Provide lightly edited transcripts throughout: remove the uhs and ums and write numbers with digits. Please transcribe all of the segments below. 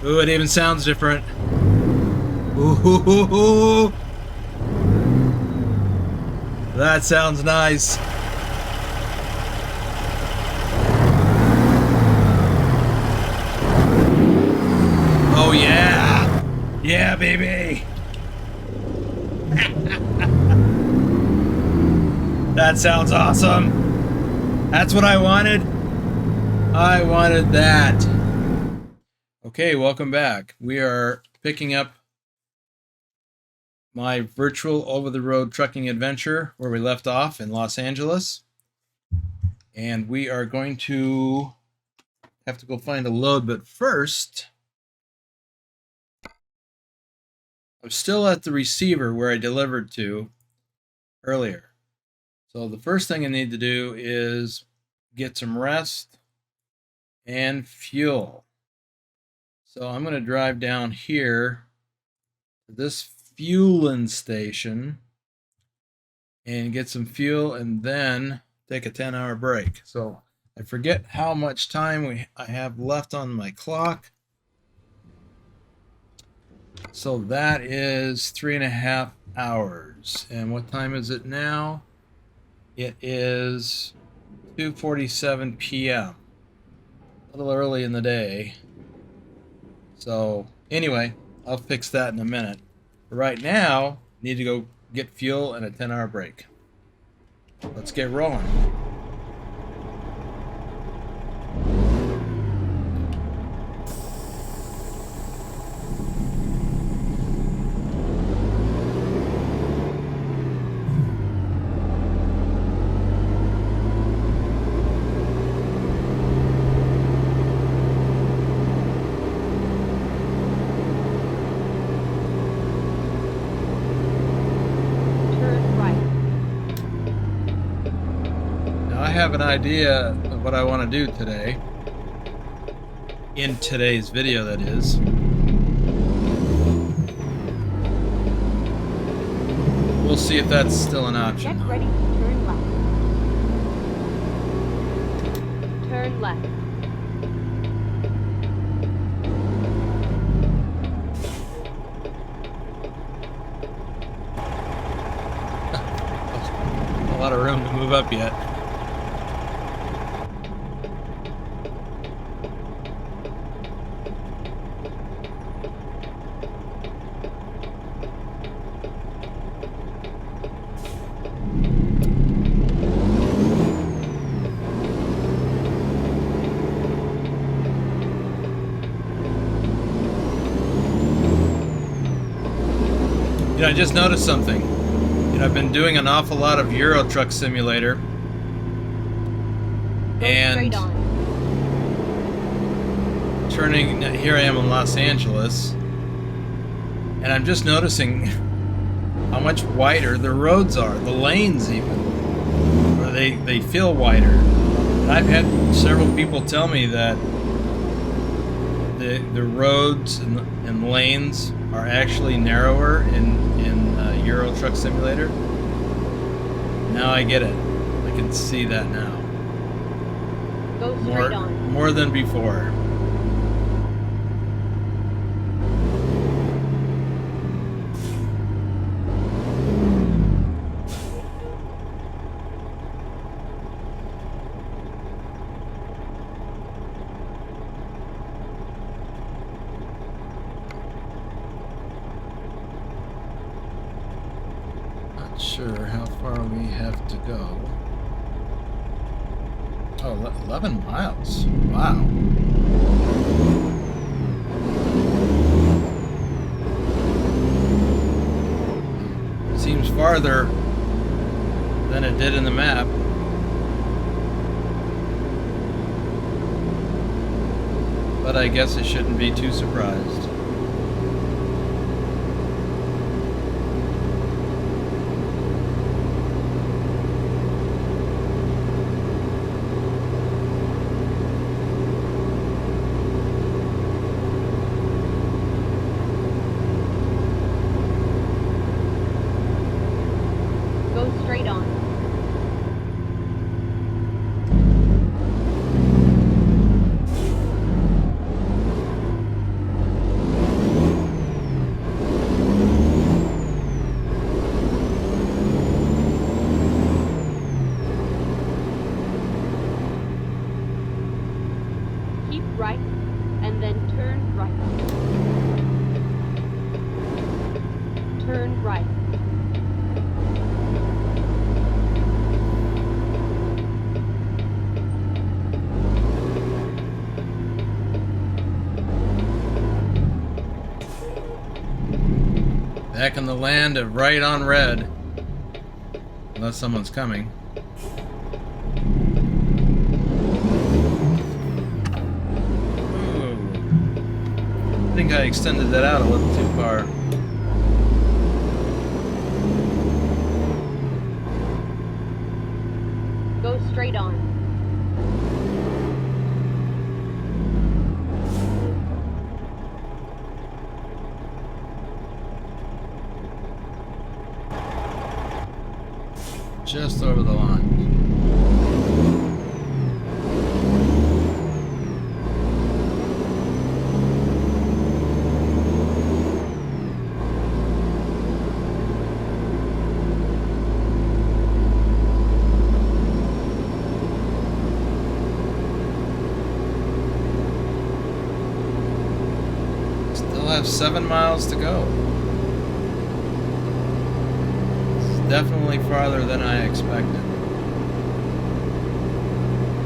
Ooh, it even sounds different. Ooh, that sounds nice. Oh yeah, yeah, baby. That sounds awesome. That's what I wanted. I wanted that. Okay, welcome back. We are picking up my virtual over-the-road trucking adventure where we left off in Los Angeles. And we are going to have to go find a load, but first, I'm still at the receiver where I delivered to earlier. So the first thing I need to do is get some rest and fuel. So I'm going to drive down here to this fueling station and get some fuel and then take a 10-hour break. So I forget how much time I have left on my clock. So that is 3.5 hours. And what time is it now? It is 2:47 p.m. A little early in the day. So anyway, I'll fix that in a minute. But right now, need to go get fuel and a 10-hour break. Let's get rolling. I have an idea of what I want to do today. In today's video, that is. We'll see if that's still an option. Get ready to turn left. Turn left. A lot of room to move up yet. You know, I just noticed something. You know, I've been doing an awful lot of Euro Truck Simulator. And turning, here I am in Los Angeles. And I'm just noticing how much wider the roads are, the lanes even. Or they feel wider. And I've had several people tell me that the roads and lanes are actually narrower in Euro Truck Simulator. Now I get it. I can see that now. Go straight on. More than before. Sure how far we have to go. Oh, 11 miles. Wow. Seems farther than it did in the map. But I guess I shouldn't be too surprised. right, and then turn right. Turn right. Back in the land of right on red. Unless someone's coming. Ooh. I think I extended that out a little too far. Go straight on. Just over the line. Still have 7 miles to go. Definitely farther than I expected.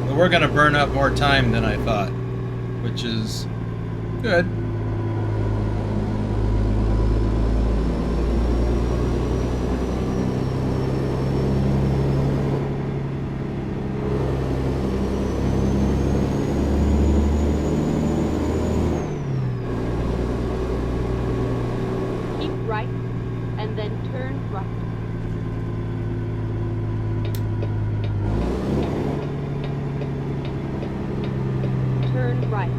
But we're gonna burn up more time than I thought, which is good. Keep right, and then turn right. Turn right.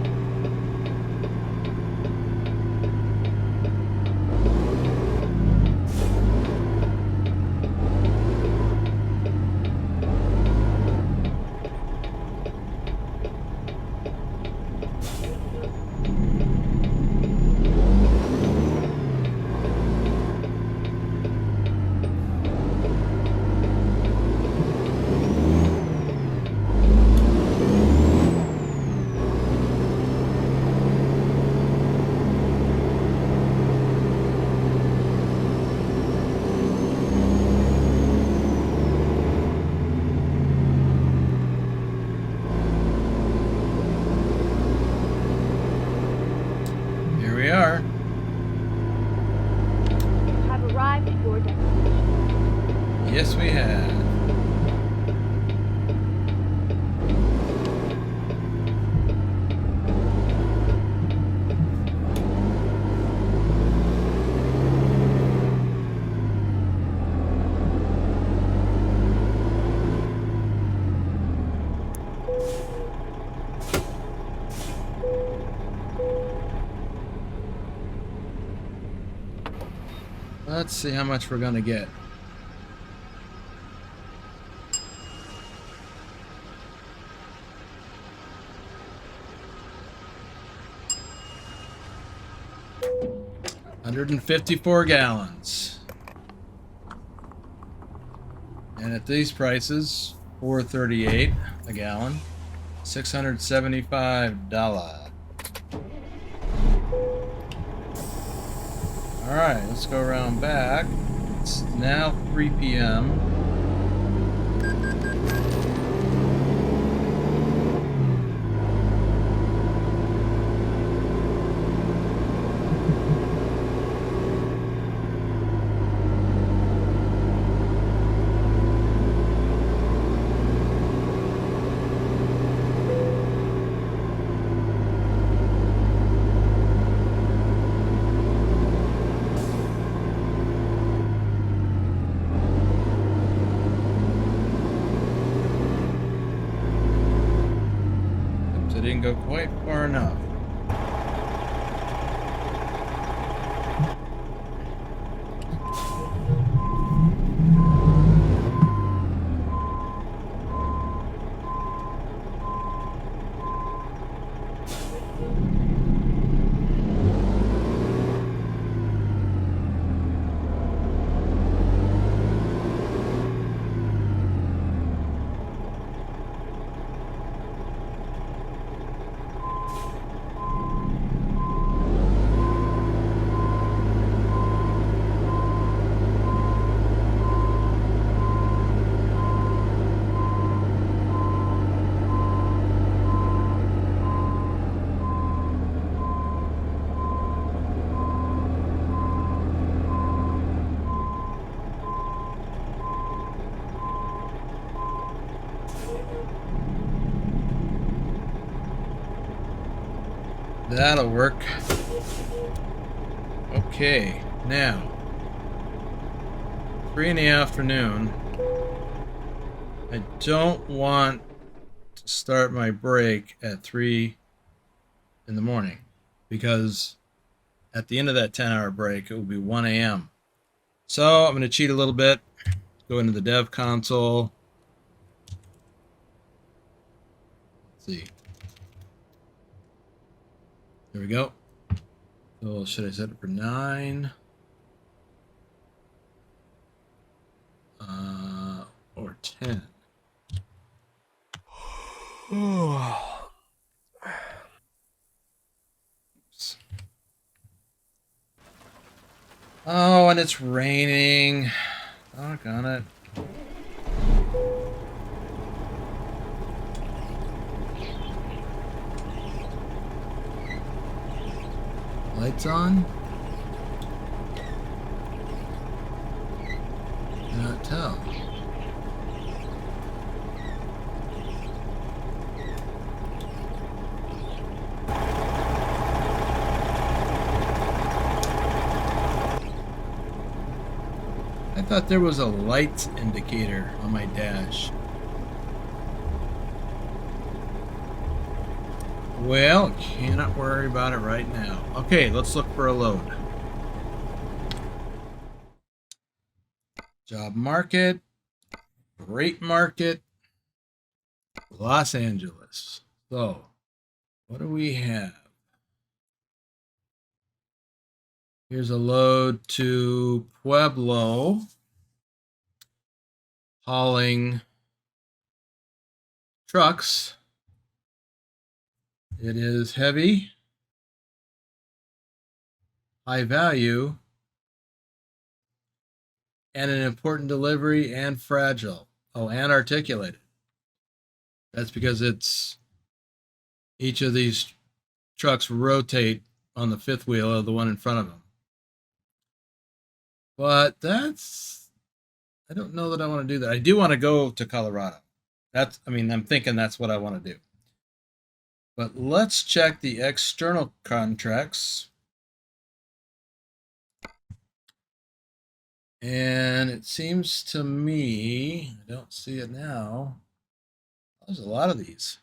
Here we are. You have arrived at your destination. Yes, we have. Let's see how much we're gonna get. $154 gallons. And at these prices, $4.38 a gallon, $675. Alright, let's go around back. It's now 3 p.m. Didn't go quite far enough. That'll work. Okay, now 3 in the afternoon. I don't want to start my break at 3 in the morning because at the end of that 10-hour break, it will be 1 a.m. So I'm going to cheat a little bit, go into the dev console. Let's see. There we go. So should I set it for 9? Or 10? Oops. Oh, and it's raining. Doggone it. Lights on? Cannot tell. I thought there was a light indicator on my dash. Well, cannot worry about it right now. Okay, let's look for a load. Job market, freight market, Los Angeles. So, what do we have? Here's a load to Pueblo, hauling trucks. It is heavy, high value, and an important delivery, and fragile. Oh, and articulated. That's because it's each of these trucks rotate on the fifth wheel of the one in front of them. But I don't know that I want to do that. I do want to go to Colorado. I'm thinking that's what I want to do. But let's check the external contracts. And it seems to me, I don't see it now. There's a lot of these.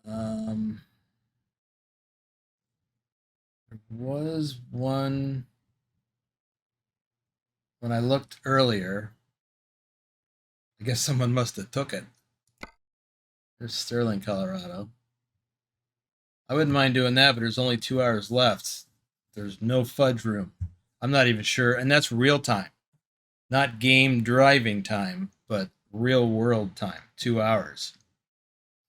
There was one when I looked earlier. I guess someone must have took it. There's Sterling, Colorado. I wouldn't mind doing that, but there's only 2 hours left. There's no fudge room. I'm not even sure. And that's real time. Not game driving time, but real world time. 2 hours.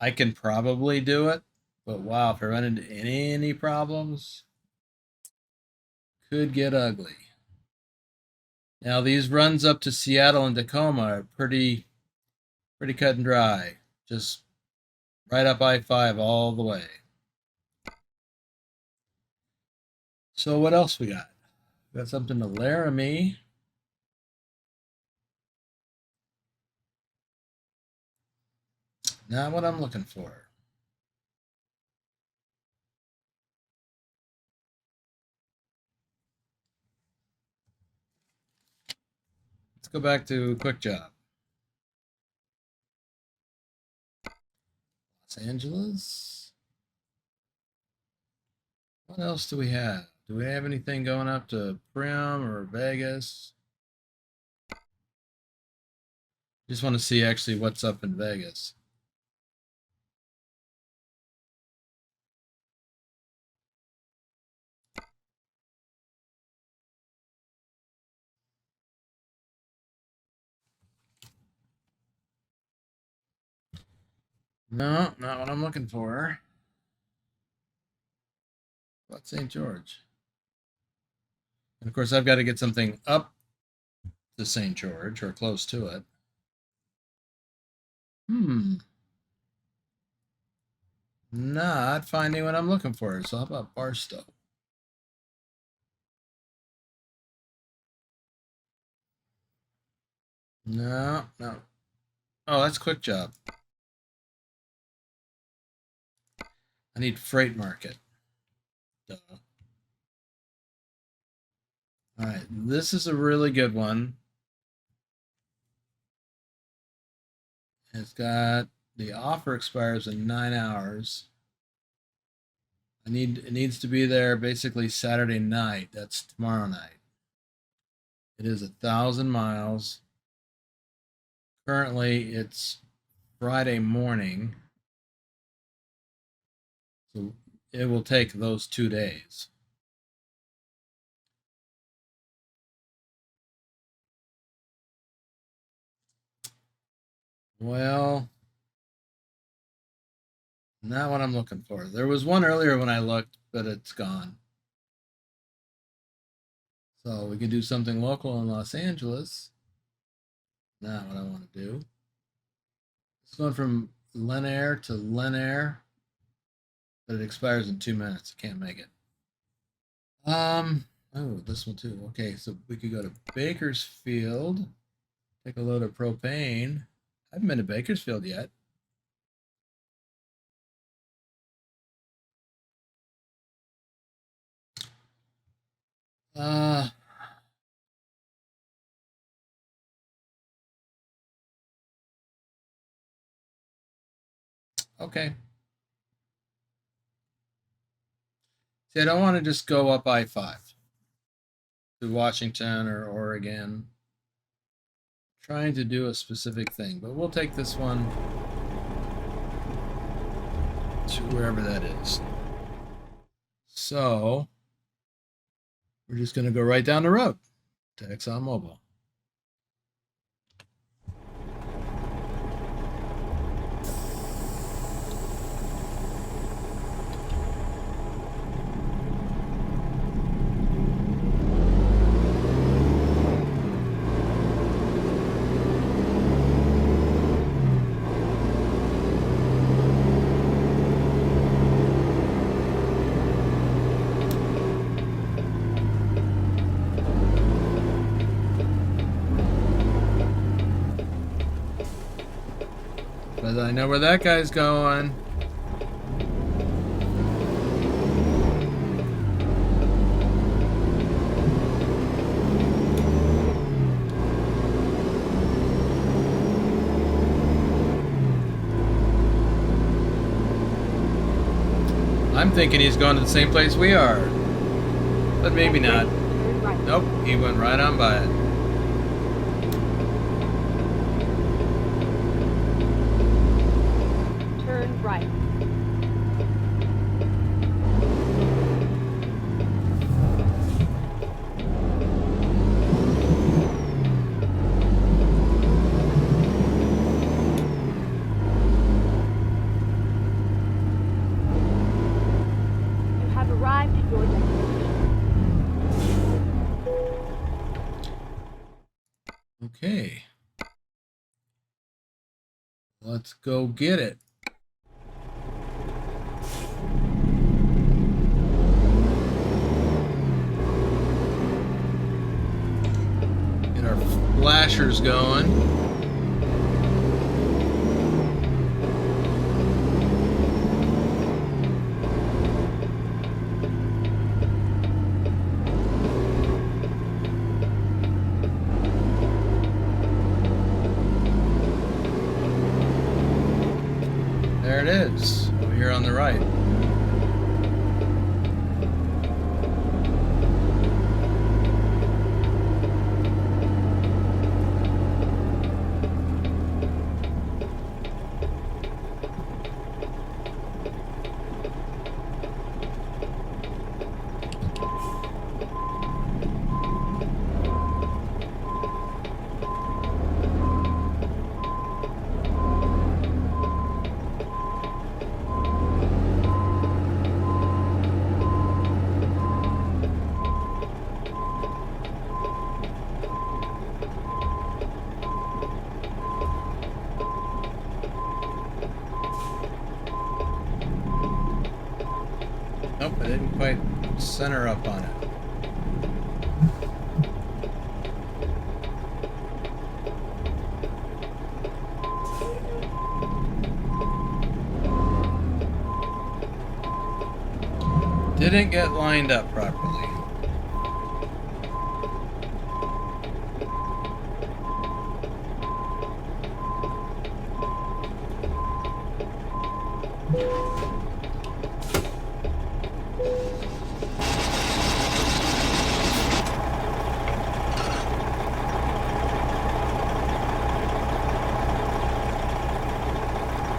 I can probably do it, but wow, if I run into any problems, could get ugly. Now these runs up to Seattle and Tacoma are pretty cut and dry. Just right up I-5 all the way. So what else we got? We got something to Laramie. Not what I'm looking for. Let's go back to Quick Job. Los Angeles. What else do we have? Do we have anything going up to Primm or Vegas? Just want to see actually what's up in Vegas. No, not what I'm looking for. What St. George? And of course, I've got to get something up to St. George or close to it. Not finding what I'm looking for. So how about Barstow? No. Oh, that's Quick Job. I need freight market. Duh. All right, this is a really good one. It's got the offer expires in 9 hours. It needs to be there basically Saturday night. That's tomorrow night. It is 1,000 miles. Currently, it's Friday morning. So it will take those 2 days. Well, not what I'm looking for. There was one earlier when I looked, but it's gone. So we can do something local in Los Angeles. Not what I want to do. It's going from Lenair to Lenair, but it expires in 2 minutes. I can't make it. Oh, this one too. Okay, so we could go to Bakersfield, take a load of propane. I haven't been to Bakersfield yet. Okay. See, I don't want to just go up I-5 to Washington or Oregon. Trying to do a specific thing, but we'll take this one to wherever that is. So we're just going to go right down the road to ExxonMobil. But I know where that guy's going. I'm thinking he's going to the same place we are. But maybe not. Nope, he went right on by it. Turn right. You have arrived at your destination. Okay. Let's go get it. Get our flashers going. There it is, over here on the right. Nope, I didn't quite center up on it. Didn't get lined up properly.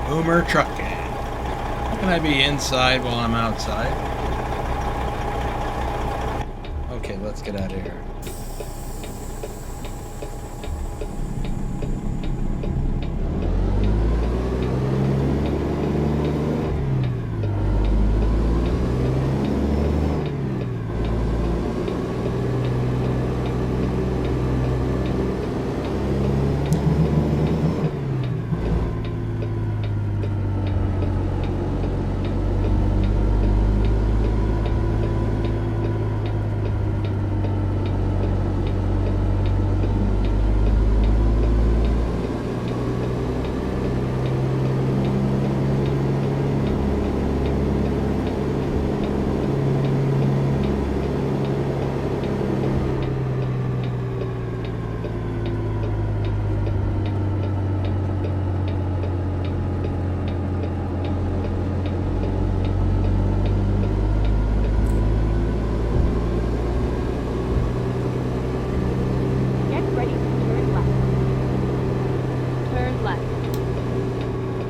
Boomer trucking. How can I be inside while I'm outside? Okay, let's get out of here.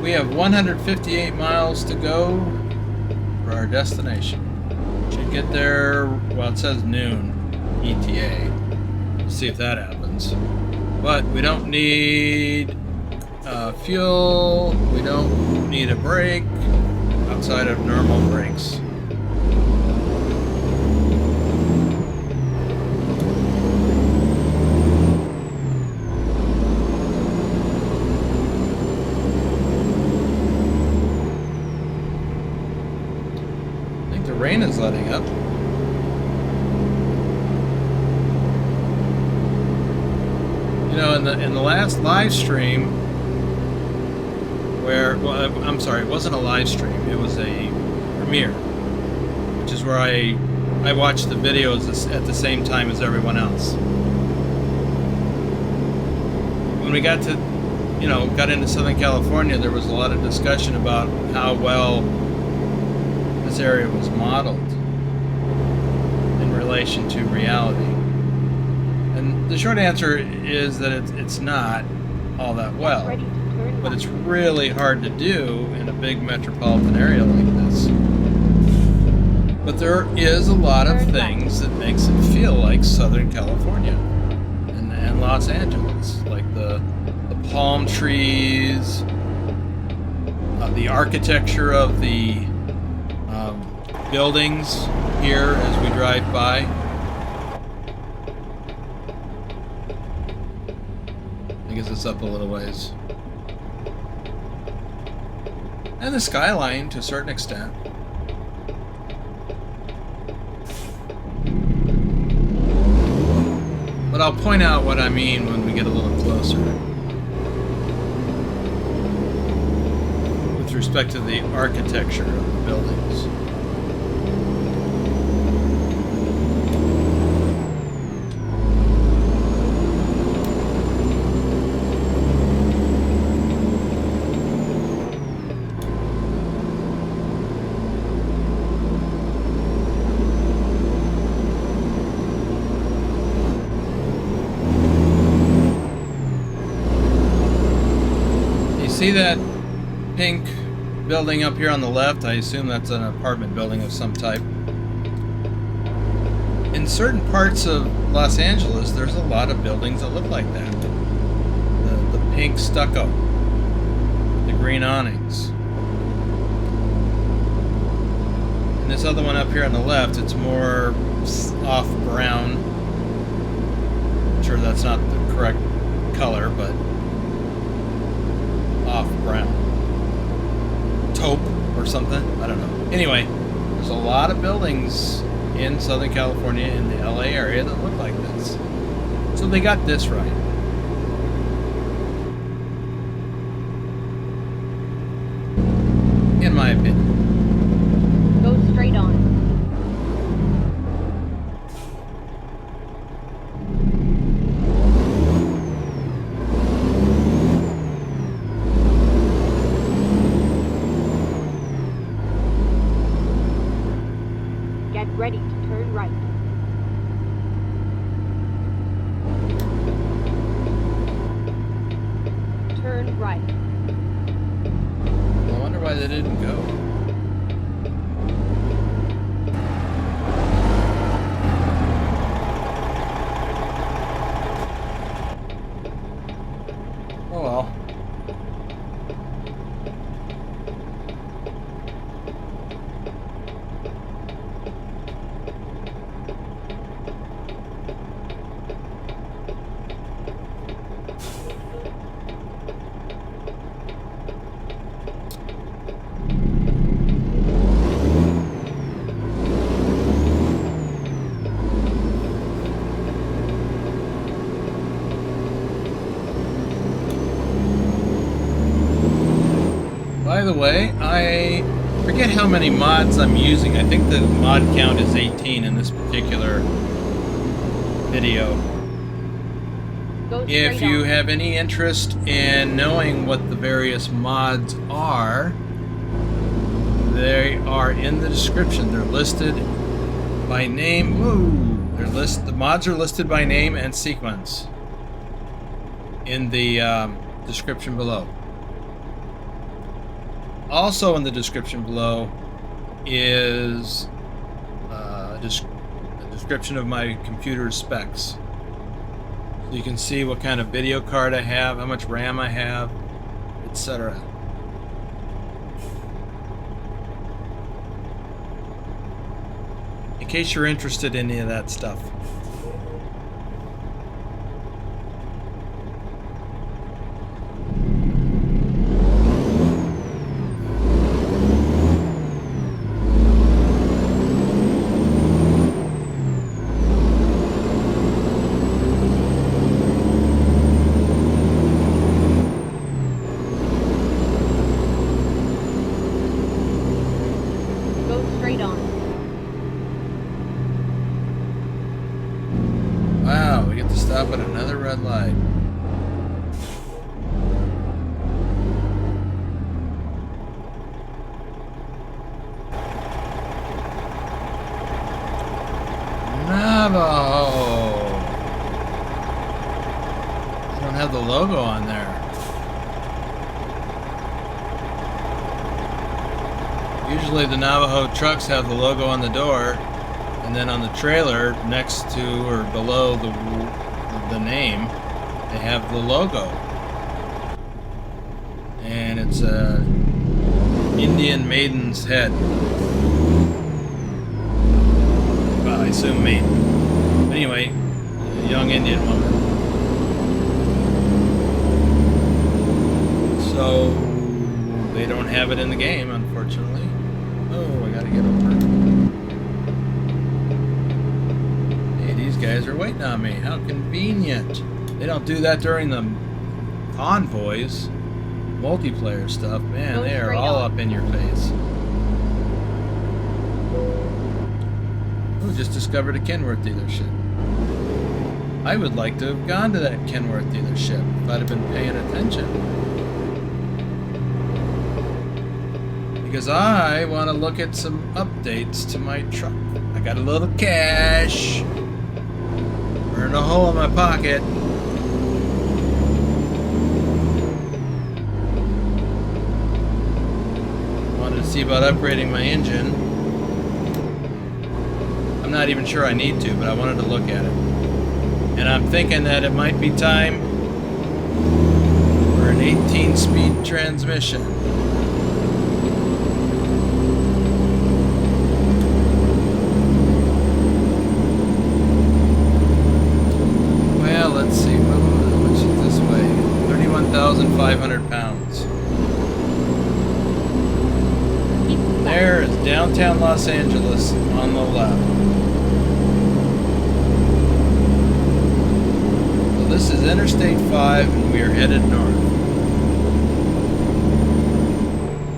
We have 158 miles to go for our destination. Should get there, well, it says noon ETA. Let's see if that happens. But we don't need fuel. We don't need a brake outside of normal brakes. Rain is letting up. You know, in the last live stream, where, well, I'm sorry, it wasn't a live stream. It was a premiere, which is where I watched the videos at the same time as everyone else. When we got to, you know, got into Southern California, there was a lot of discussion about how well this area was modeled in relation to reality. And the short answer is that it's not all that well. But it's really hard to do in a big metropolitan area like this. But there is a lot of things that makes it feel like Southern California and Los Angeles. Like the palm trees, the architecture of the buildings here as we drive by. I guess it's up a little ways. And the skyline to a certain extent. But I'll point out what I mean when we get a little closer. With respect to the architecture of the buildings. See that pink building up here on the left? I assume that's an apartment building of some type. In certain parts of Los Angeles, there's a lot of buildings that look like that. The pink stucco, the green awnings. And this other one up here on the left, it's more off brown. I'm sure that's not the correct color, but off brown. Taupe or something? I don't know. Anyway, there's a lot of buildings in Southern California, in the LA area, that look like this. So they got this right. In my opinion. Go straight on. Ready to turn right. Turn right. I wonder why they didn't go. Oh well. By the way, I forget how many mods I'm using. I think the mod count is 18 in this particular video. Go If straight you on. have any interest in knowing what the various mods are, they are in the description. They're listed by name. Woo! The mods are listed by name and sequence in the description below. Also in the description below is a description of my computer specs. So you can see what kind of video card I have, how much RAM I have, etc. In case you're interested in any of that stuff. Go straight on. Wow, we get to stop at another red light. Navajo! They don't have the logo on there. Usually the Navajo trucks have the logo on the door, and then on the trailer next to or below the name, they have the logo. And it's a Indian maiden's head. Well, I assume maiden. But anyway, a young Indian woman. So they don't have it in the game, unfortunately. Oh, I gotta get over. Hey, these guys are waiting on me. How convenient. They don't do that during the convoys. Multiplayer stuff. Man, Go they are straight all on. up in your face. Oh, just discovered a Kenworth dealership. I would like to have gone to that Kenworth dealership if I'd have been paying attention. Because I want to look at some updates to my truck. I got a little cash. Burn a hole in my pocket. Wanted to see about upgrading my engine. I'm not even sure I need to, but I wanted to look at it. And I'm thinking that it might be time for an 18-speed transmission. Well, let's see. How much is this weigh? 31,500 pounds. Keep back. There is downtown Los Angeles on the left. So this is Interstate 5 and we are headed north.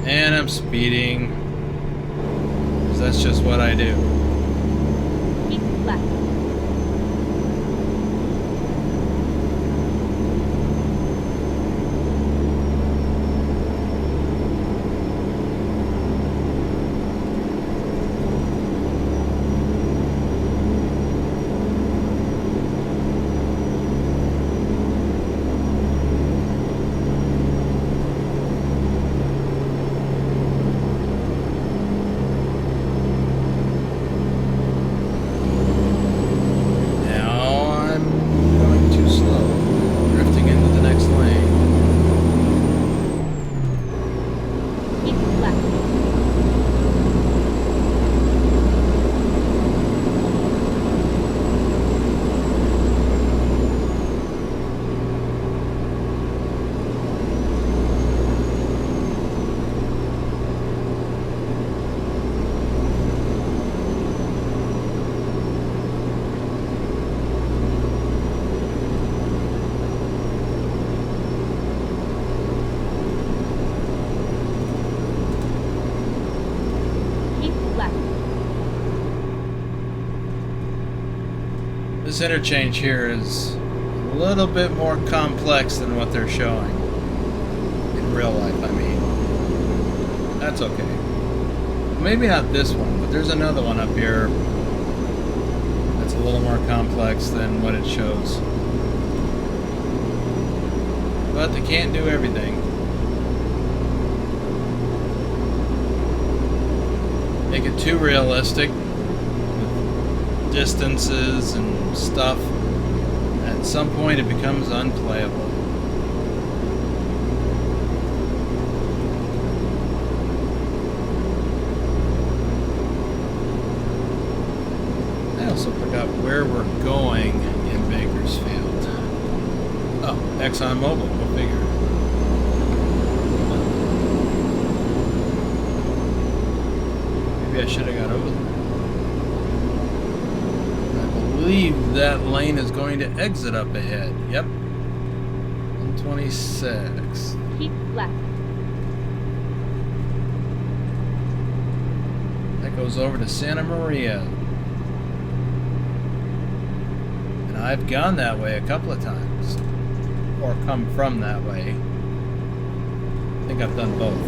And I'm speeding. 'Cause that's just what I do. Keep left. left. This interchange here is a little bit more complex than what they're showing. In real life, I mean. That's okay. Maybe not this one, but there's another one up here that's a little more complex than what it shows. But they can't do everything. Make it too realistic with distances and stuff. At some point it becomes unplayable. I also forgot where we're going in Bakersfield. Oh, ExxonMobil, go figure. Maybe I should have got over there. I believe that lane is going to exit up ahead. Yep. 126. Keep left. That goes over to Santa Maria. And I've gone that way a couple of times. Or come from that way. I think I've done both.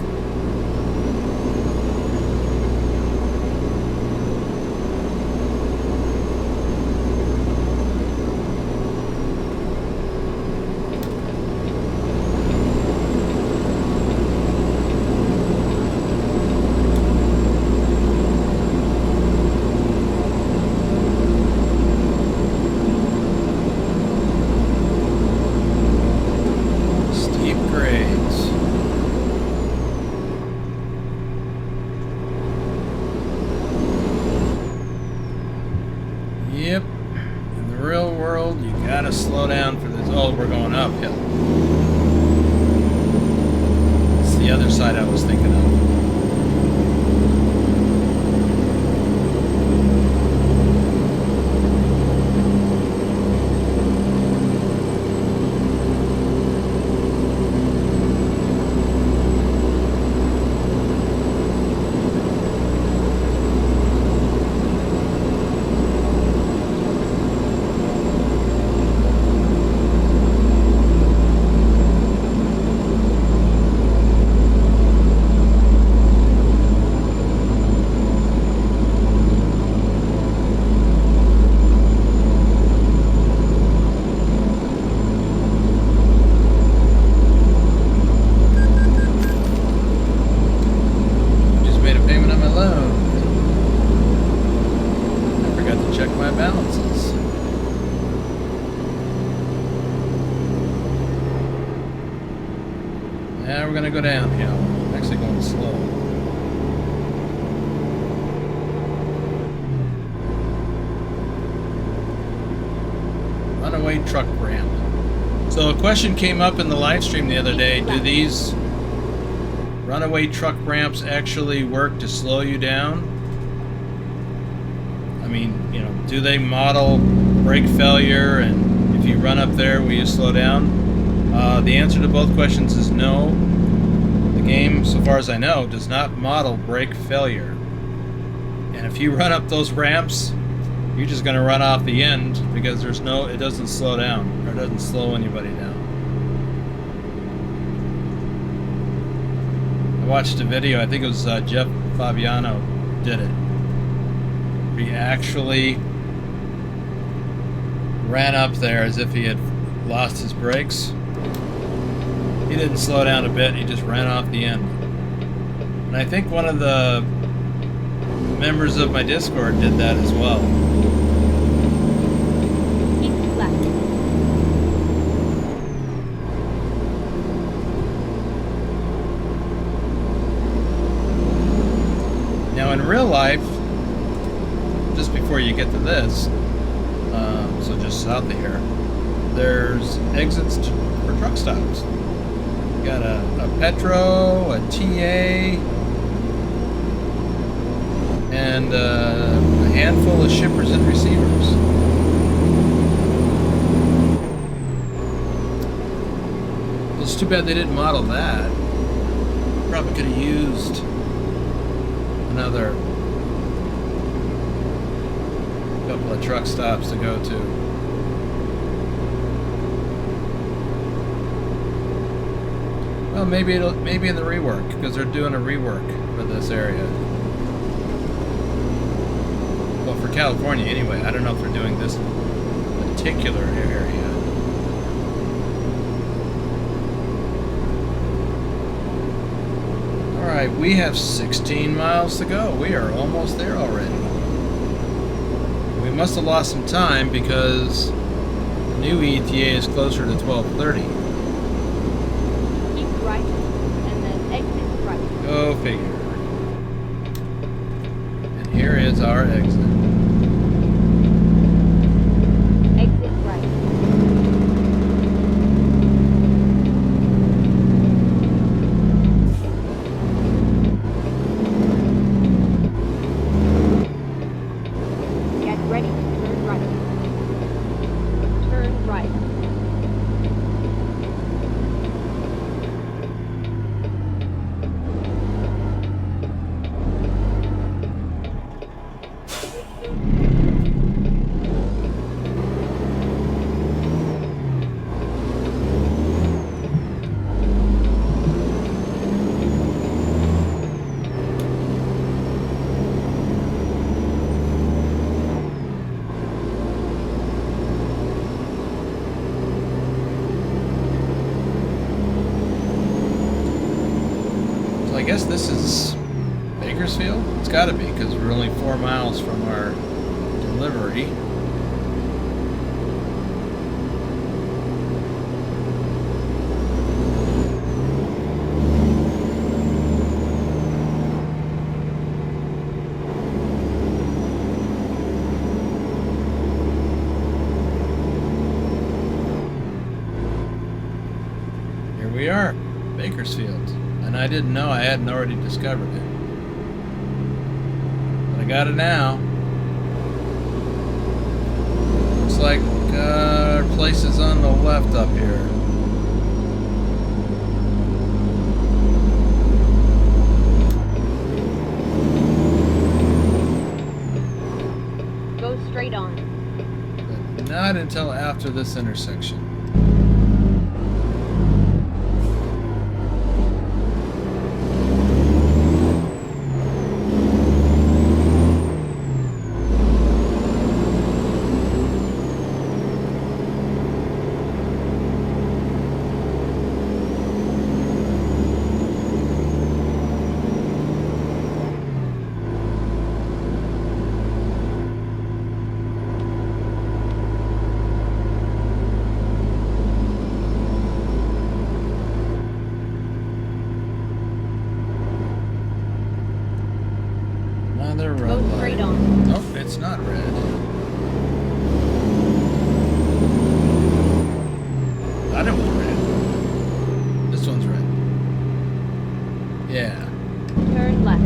Yep. In the real world, you gotta slow down for this. Oh, we're going uphill. It's the other side I was thinking of. Now we're going to go downhill. I'm actually going slow. Runaway truck ramp. So a question came up in the live stream the other day. Do these runaway truck ramps actually work to slow you down? I mean, you know, do they model brake failure, and if you run up there, will you slow down? The answer to both questions is no. The game, so far as I know, does not model brake failure. And if you run up those ramps, you're just going to run off the end because there's no, it doesn't slow down, or it doesn't slow anybody down. I watched a video, I think it was Jeff Fabiano did it. He actually ran up there as if he had lost his brakes. He didn't slow down a bit, he just ran off the end. And I think one of the members of my Discord did that as well. Keep left. Now in real life, just before you get to this, so just south of here, there's exits for truck stops. You got a Petro, a TA, and a handful of shippers and receivers. It's too bad they didn't model that. Probably could have used another A couple of truck stops to go to. Well, maybe in the rework, because they're doing a rework for this area. Well, for California anyway. I don't know if they're doing this particular area. Alright, we have 16 miles to go. We are almost there already. We must have lost some time because the new ETA is closer to 12:30. Keep right, and then exit right. Go figure. And here is our exit. Exit right. Get ready to turn right. Turn right. So I guess this is Bakersfield? It's gotta be, because we're only 4 miles from our delivery. Here we are, Bakersfield. And I didn't know I hadn't already discovered it. But I got it now. Looks like our place is on the left up here. Go straight on. But not until after this intersection. Another red Go light. straight on. Nope, it's not red. Thought it was red. This one's red. Yeah. Turn left.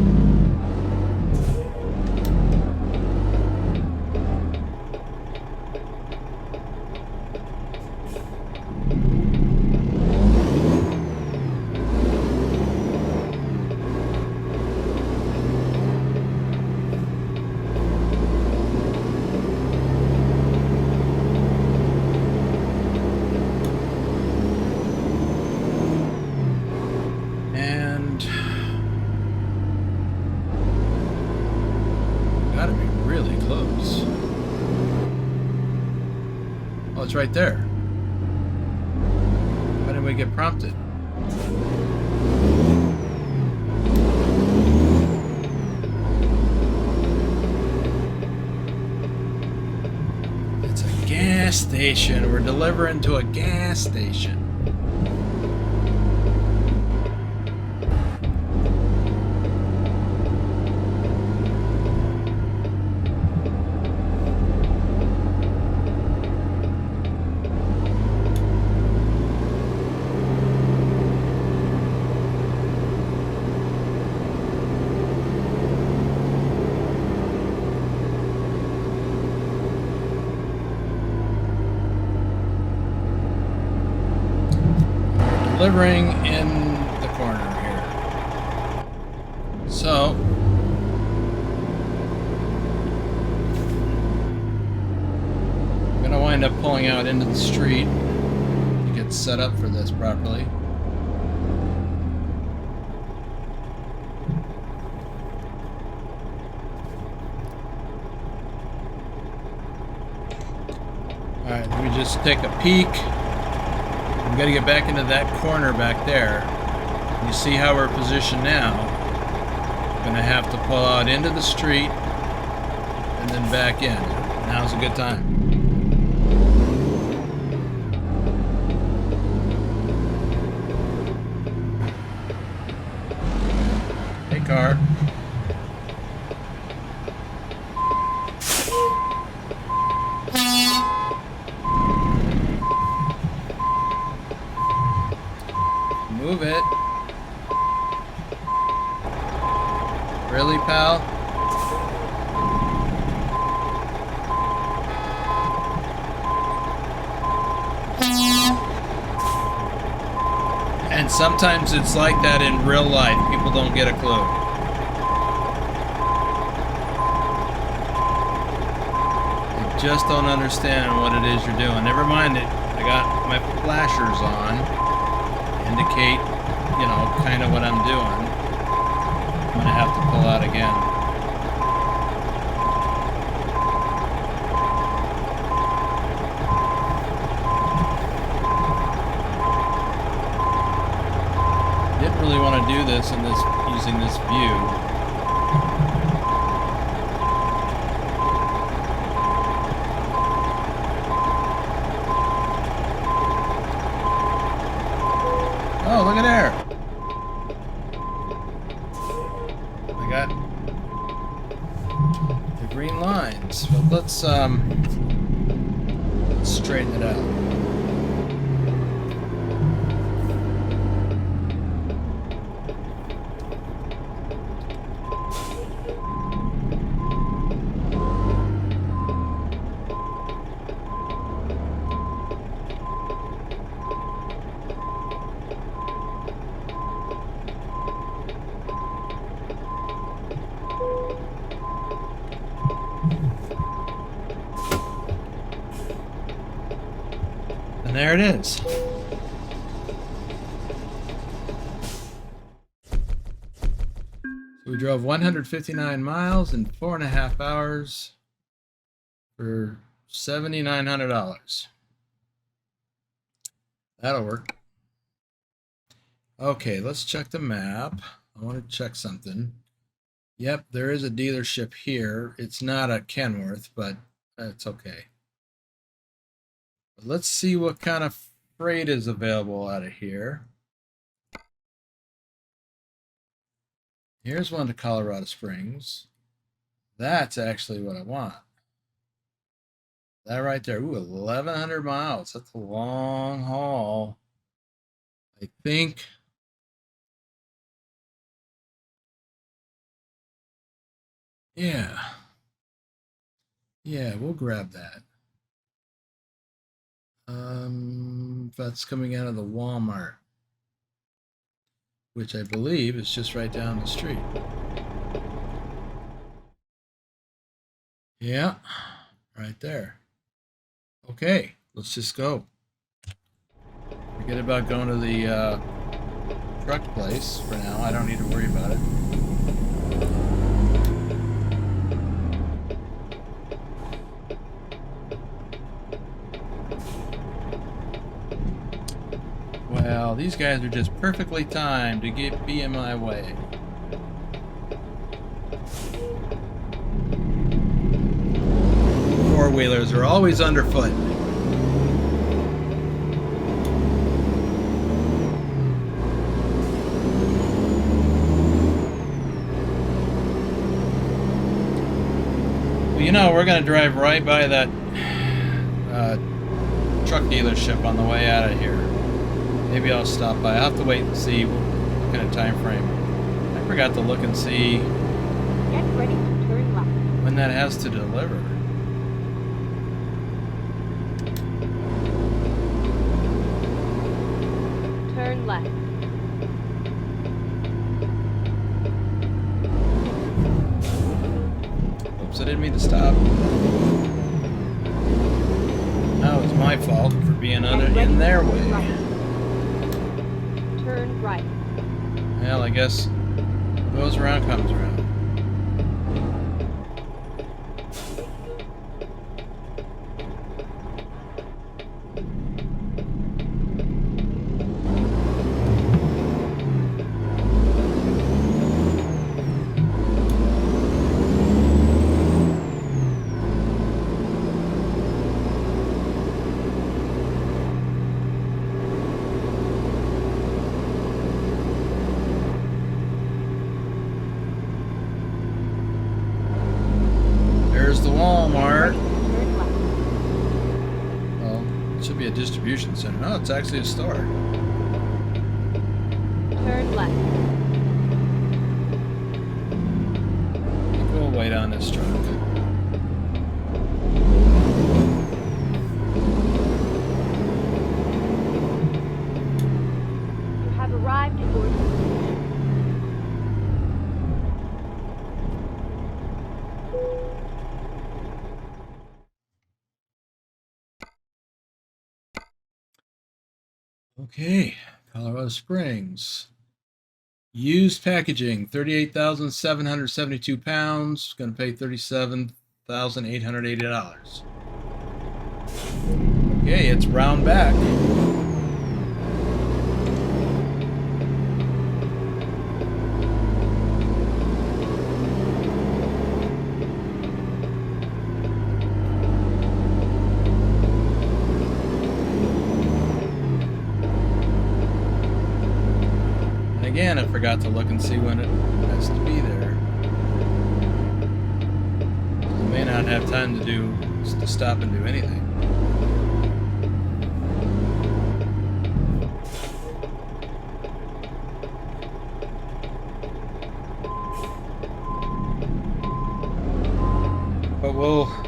And gotta be really close. Oh, it's right there. Why didn't we get prompted? It's a gas station. We're delivering to a gas station. Delivering in the corner here. So wind up pulling out into the street to get set up for this properly. Alright, let me just take a peek. I'm going to get back into that corner back there. You see how we're positioned now. I'm going to have to pull out into the street and then back in. Now's a good time. Hey, car. Move it. Really, pal? And sometimes it's like that in real life. People don't get a clue. They just don't understand what it is you're doing. Never mind it. I got my flashers on. Indicate, you know, kind of what I'm doing. I'm gonna have to pull out again. Didn't really want to do this in this using this view. Oh, look at there. I got the green lines. But let's straighten it out. And there it is. So we drove 159 miles in 4.5 hours for $7,900. That'll work. Okay, let's check the map. I want to check something. Yep, there is a dealership here. It's not a Kenworth, but that's okay. Let's see what kind of freight is available out of here. Here's one to Colorado Springs. That's actually what I want. That right there. Ooh, 1,100 miles. That's a long haul. I think. Yeah. Yeah, we'll grab that. That's coming out of the Walmart, which I believe is just right down the street. Yeah, right there. Okay, let's just go. Forget about going to the truck place for now. I don't need to worry about it. Well, these guys are just perfectly timed to be in my way. Four-wheelers are always underfoot. Well, you know, we're going to drive right by that truck dealership on the way out of here. Maybe I'll stop by. I'll have to wait and see what kind of time frame. I forgot to look and see Get ready to turn left. when that has to deliver. Turn left. Oops, I didn't mean to stop. That was my fault for being Get ready in their to way. turn right. Turn right. Well, I guess what goes around comes around. There's the Walmart. Turn left. Well, it should be a distribution center. No, it's actually a store. Turn left. We'll wait on this truck. You have arrived at your destination. Okay, Colorado Springs. Used packaging, 38,772 pounds. Going to pay $37,880. Okay, it's round back. Again, I forgot to look and see when it has to be there. I may not have time to stop and do anything. But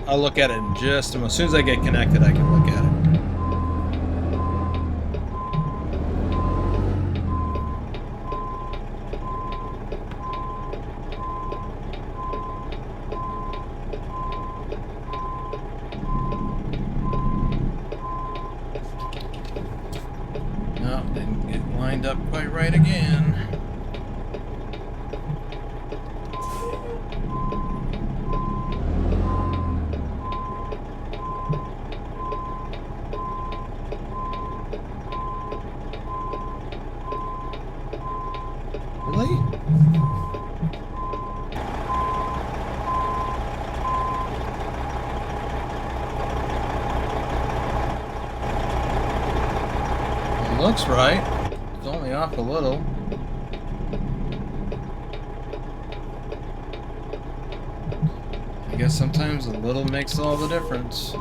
I'll look at it in just a moment. As soon as I get connected, I can look at it. No, didn't get lined up quite right again. Really? It looks right. It's only off a little. I guess sometimes a little makes all the difference.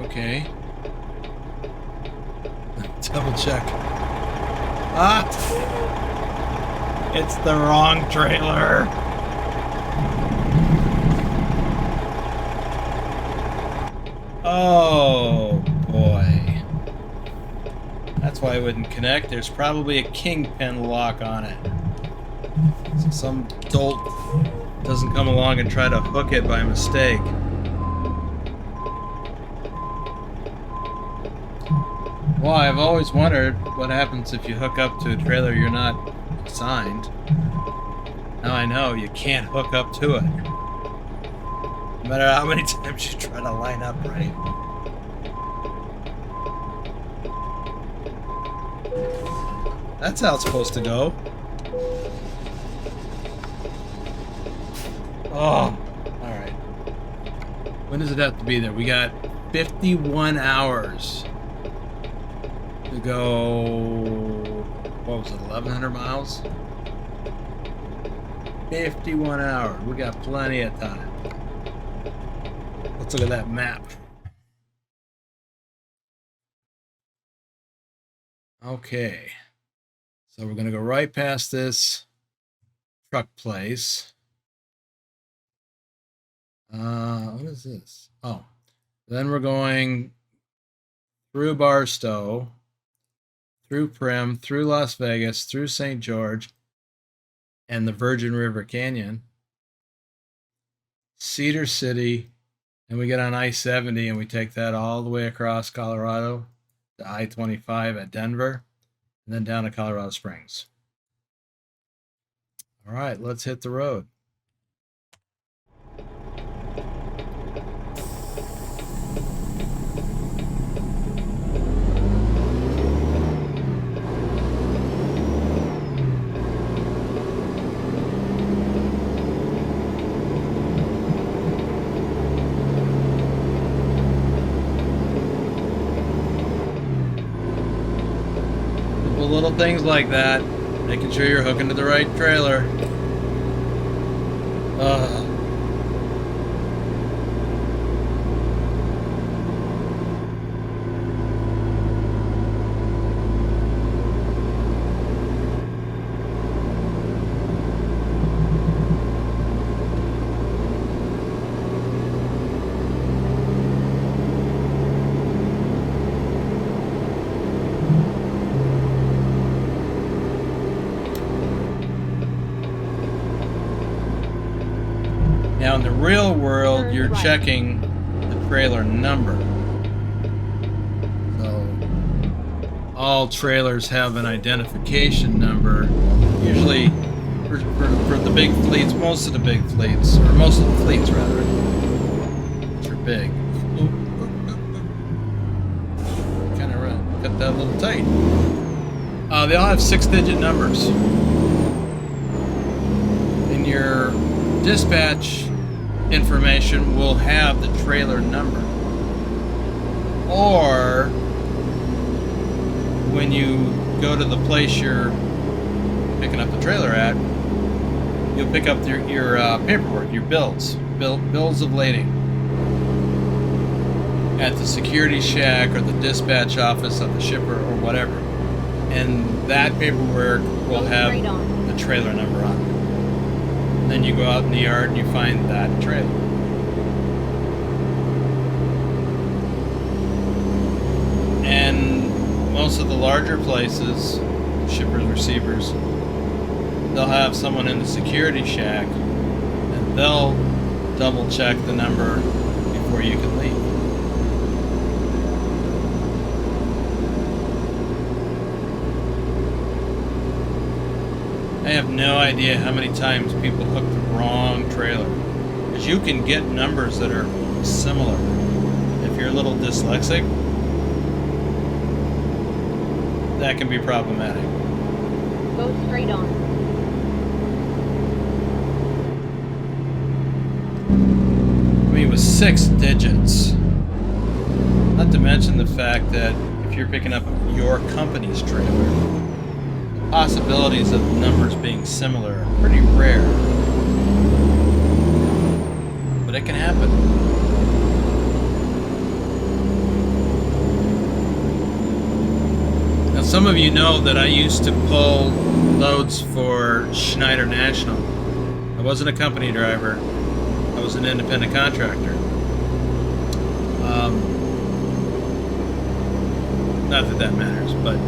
Okay. Double check. Ah! It's the wrong trailer. Oh boy. That's why I wouldn't connect. There's probably a kingpin lock on it. So some dolt doesn't come along and try to hook it by mistake. Well, I've always wondered what happens if you hook up to a trailer you're not assigned. Now I know you can't hook up to it. No matter how many times you try to line up right. That's how it's supposed to go. Oh, alright. When does it have to be there? We got 51 hours to go. What was it, 1,100 miles? 51 hours. We got plenty of time. Let's look at that map. Okay. So we're going to go right past this truck place. What is this? Oh, then we're going through Barstow, through Primm, through Las Vegas, through St. George, and the Virgin River Canyon, Cedar City, and we get on I-70 and we take that all the way across Colorado to I-25 at Denver, and then down to Colorado Springs. All right, let's hit the road. Little things like that, making sure you're hooking to the right trailer. Now in the real world, you're checking the trailer number. So all trailers have an identification number. Usually for the big fleets, most of the big fleets, or most of the fleets rather, which are big. Kind of got that a little tight. They all have 6-digit numbers. In your dispatch information will have the trailer number, or when you go to the place you're picking up the trailer at, you'll pick up your paperwork, your bills of lading at the security shack or the dispatch office of the shipper or whatever, and that paperwork will have the trailer number on it. Then you go out in the yard and you find that trailer. And most of the larger places, shippers, receivers, they'll have someone in the security shack and they'll double check the number before you can leave. I have no idea how many times people hook the wrong trailer, because you can get numbers that are similar. If you're a little dyslexic, that can be problematic. Go straight on. I mean, with 6 digits, not to mention the fact that if you're picking up your company's trailer, possibilities of numbers being similar are pretty rare, but it can happen. Now, some of you know that I used to pull loads for Schneider National. I wasn't a company driver. I was an independent contractor. Not that that matters, but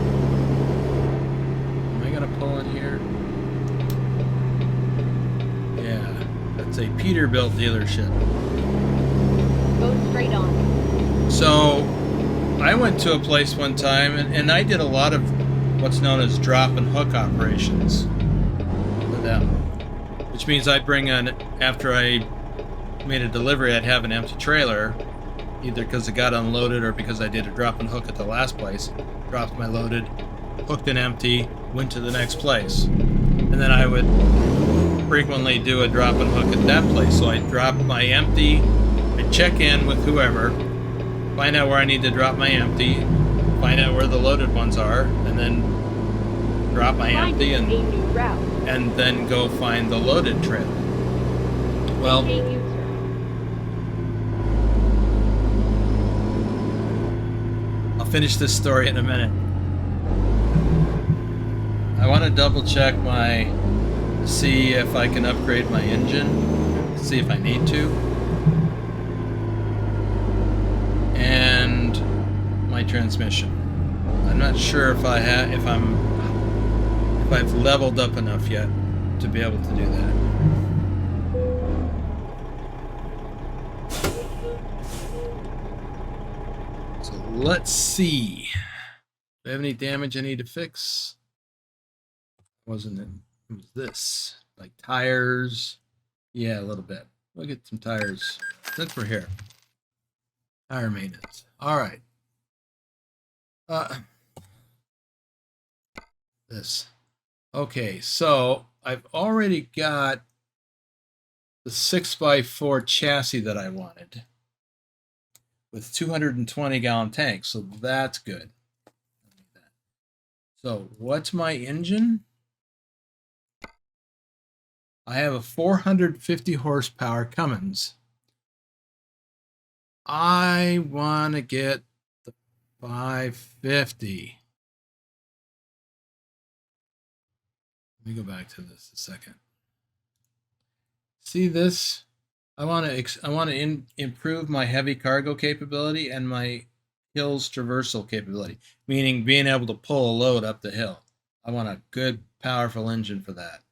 pull in here. Yeah, that's a Peterbilt dealership. Go straight on. So I went to a place one time and I did a lot of what's known as drop and hook operations for them, which means I'd bring on, after I made a delivery, I'd have an empty trailer, either because it got unloaded or because I did a drop and hook at the last place. Dropped my loaded, hooked and empty, went to the next place, and then I would frequently do a drop and hook at that place. So I'd drop my empty, I'd check in with whoever, find out where I need to drop my empty, find out where the loaded ones are, and then drop my empty and then go find the loaded trailer. Well, I'll finish this story in a minute. I want to double check see if I can upgrade my engine, see if I need to. my transmission. I'm not sure if if I've leveled up enough yet to be able to do that. So let's see. Do I have any damage I need to fix? Wasn't it? It was this. Like tires. Yeah, a little bit. We'll get some tires since we're here. Tire maintenance. All right. This. Okay, so I've already got the 6x4 chassis that I wanted with 220 gallon tanks, so that's good. So what's my engine? I have a 450 horsepower Cummins. I want to get the 550. Let me go back to this a second. See this? I want to improve my heavy cargo capability and my hills traversal capability, meaning being able to pull a load up the hill. I want a good, powerful engine for that.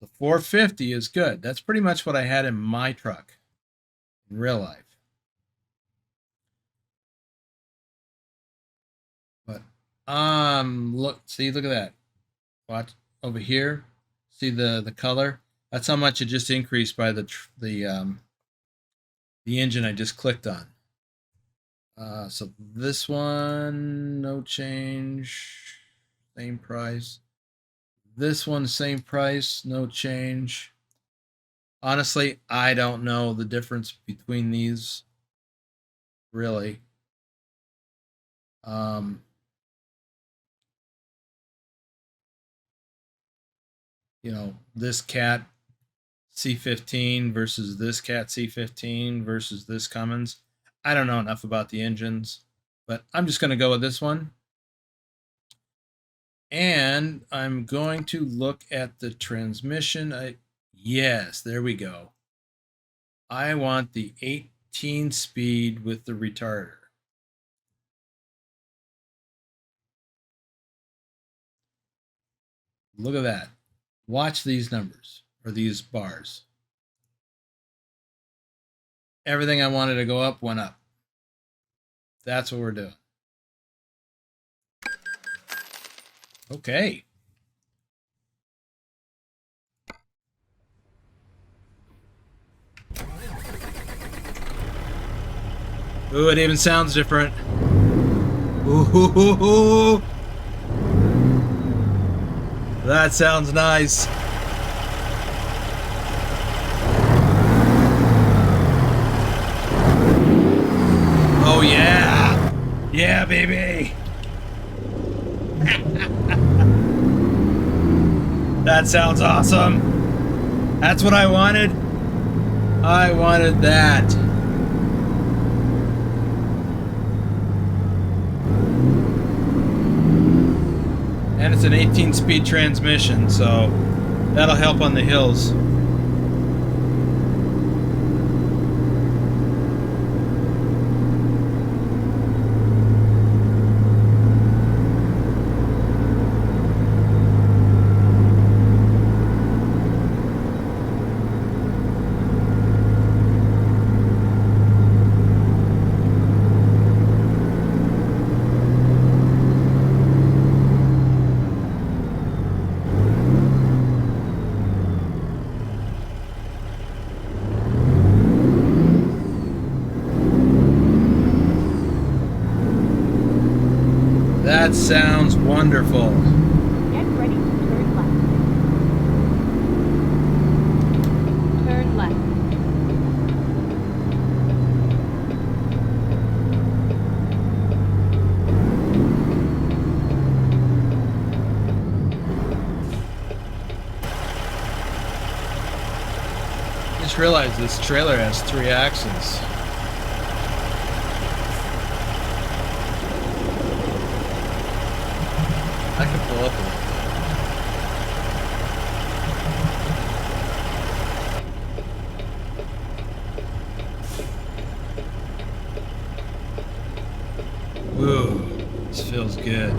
The 450 is good. That's pretty much what I had in my truck in real life. But look at that. Watch over here. See the color? That's how much it just increased by the engine I just clicked on. So this one, no change, same price. This one, same price, no change. Honestly, I don't know the difference between these, really. You know, this Cat C15 versus this Cat C15 versus this Cummins. I don't know enough about the engines, but I'm just going to go with this one. And I'm going to look at the transmission. Yes, there we go. I want the 18 speed with the retarder. Look at that. Watch these numbers, or these bars. Everything I wanted to go up went up. That's what we're doing. Okay. Ooh, it even sounds different. Ooh, that sounds nice. Oh yeah. Yeah, baby. That sounds awesome. That's what I wanted. I wanted that. And it's an 18-speed transmission, so that'll help on the hills. That sounds wonderful. Get ready to turn left. Turn left. I just realized this trailer has 3 axles. I can pull up a little bit. Whoa. good.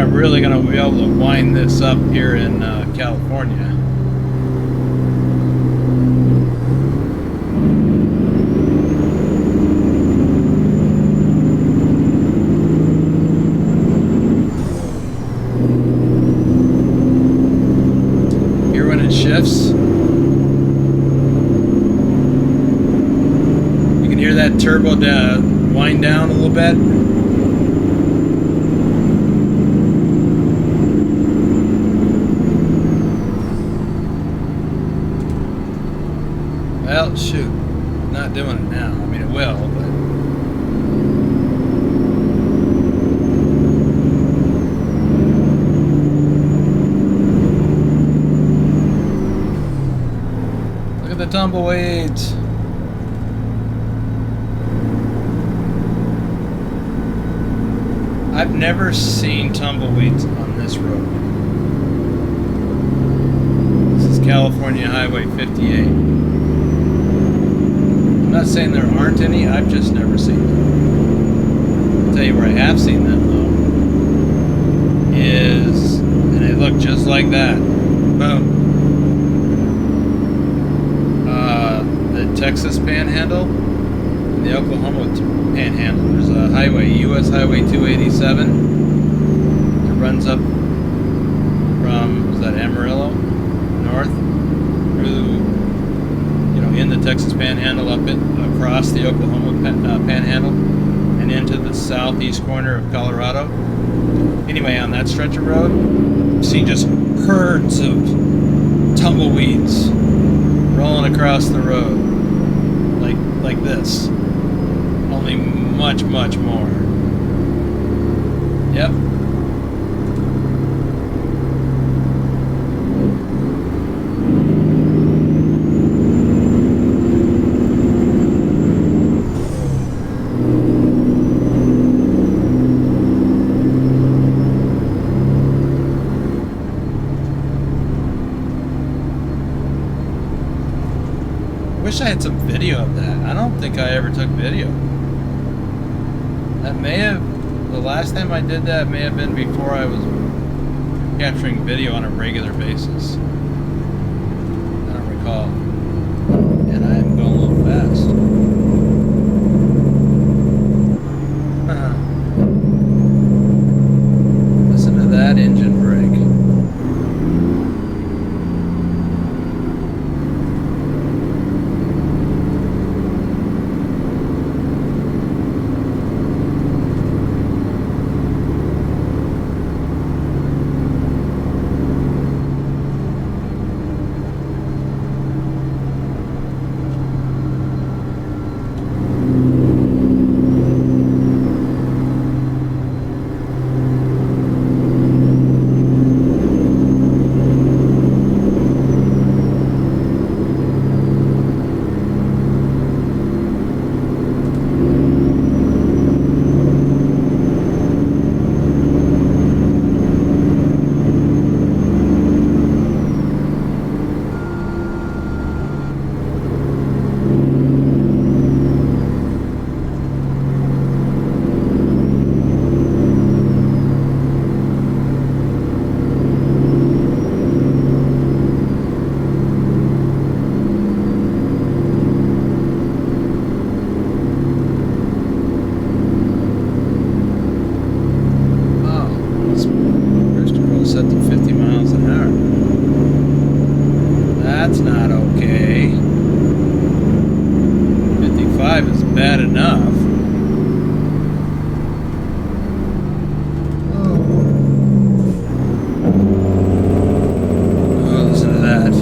Really going to be able to wind this up here in California. Here when it shifts, you can hear that turbo wind down a little bit. Well, shoot, not doing it now. I mean, it will, but... Look at the tumbleweeds. I've never seen tumbleweeds on this road. This is California Highway 58. I'm not saying there aren't any, I've just never seen them. I'll tell you where I have seen them though, is, and they look just like that. Boom. The Texas Panhandle and the Oklahoma Panhandle. There's a highway, US Highway 287, that runs up from, is that Amarillo, north, through, in the Texas Panhandle, up it across the Oklahoma Panhandle, and into the southeast corner of Colorado. Anyway, on that stretch of road, I've seen just herds of tumbleweeds rolling across the road, like this, only much more. Yep. I wish I had some video of that. I don't think I ever took video. That may have, the last time I did that may have been before I was capturing video on a regular basis. I don't recall. And I am going a little fast. Listen to that engine brake. Bad enough. Oh, listen to that.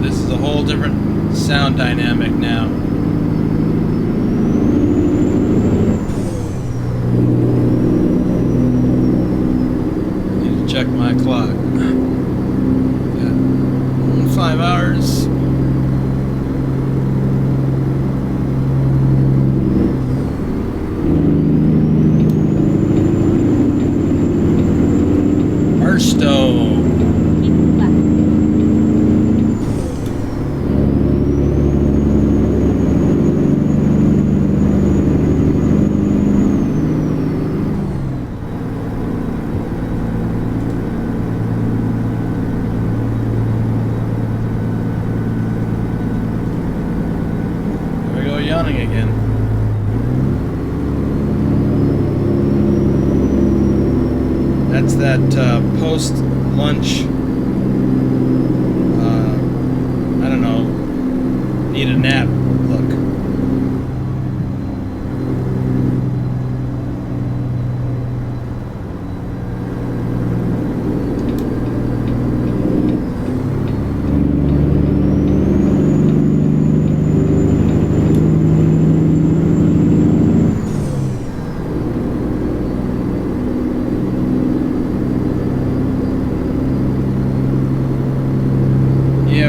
this is a whole different sound dynamic now. I need to check my clock. Got 5 hours. Stove. Keep left. There we go, yawning again. That's that post-lunch, I don't know, need a nap look.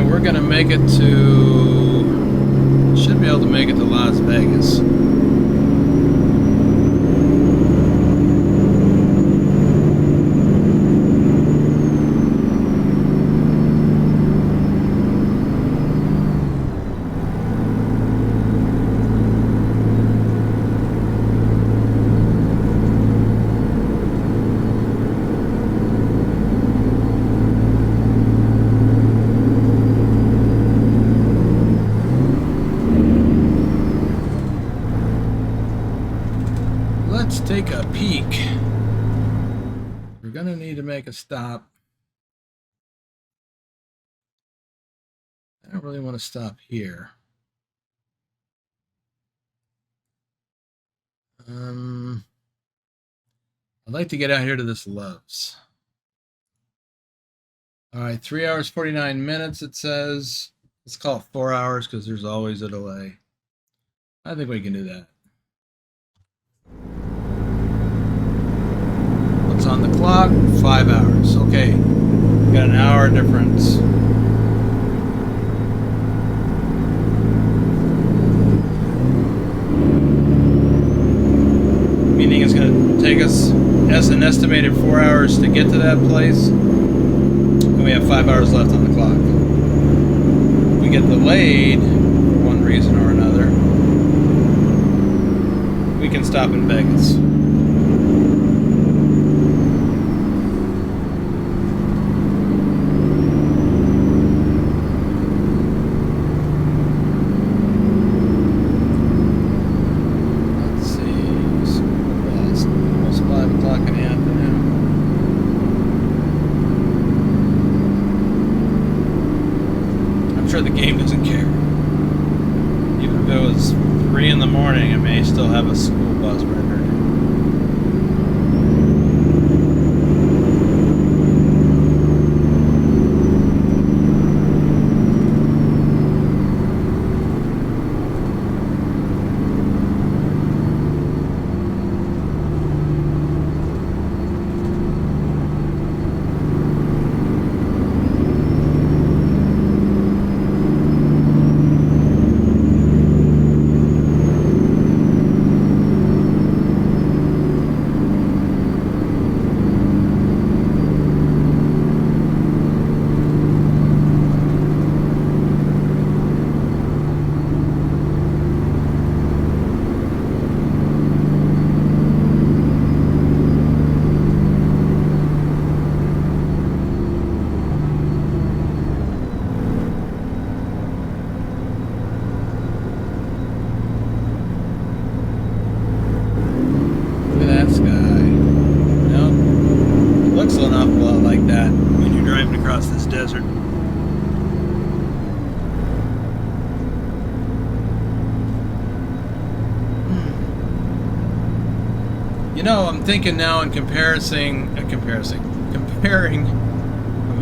We're gonna make it to, should be able to make it to Las Vegas. Let's take a peek. We're gonna need to make a stop. I don't really want to stop here. I'd like to get out here to this Love's. All right, 3 hours, 49 minutes, it says. Let's call it 4 hours because there's always a delay. I think we can do that. What's on the clock? 5 hours. Okay, we got an hour difference. Meaning it's going to take us as an estimated 4 hours to get to that place. And we have 5 hours left on the clock. If we get delayed for one reason or another, we can stop in Vegas. The game doesn't care. Even if it was 3 in the morning, it may still have a school bus record. Desert. You know, I'm thinking now in comparing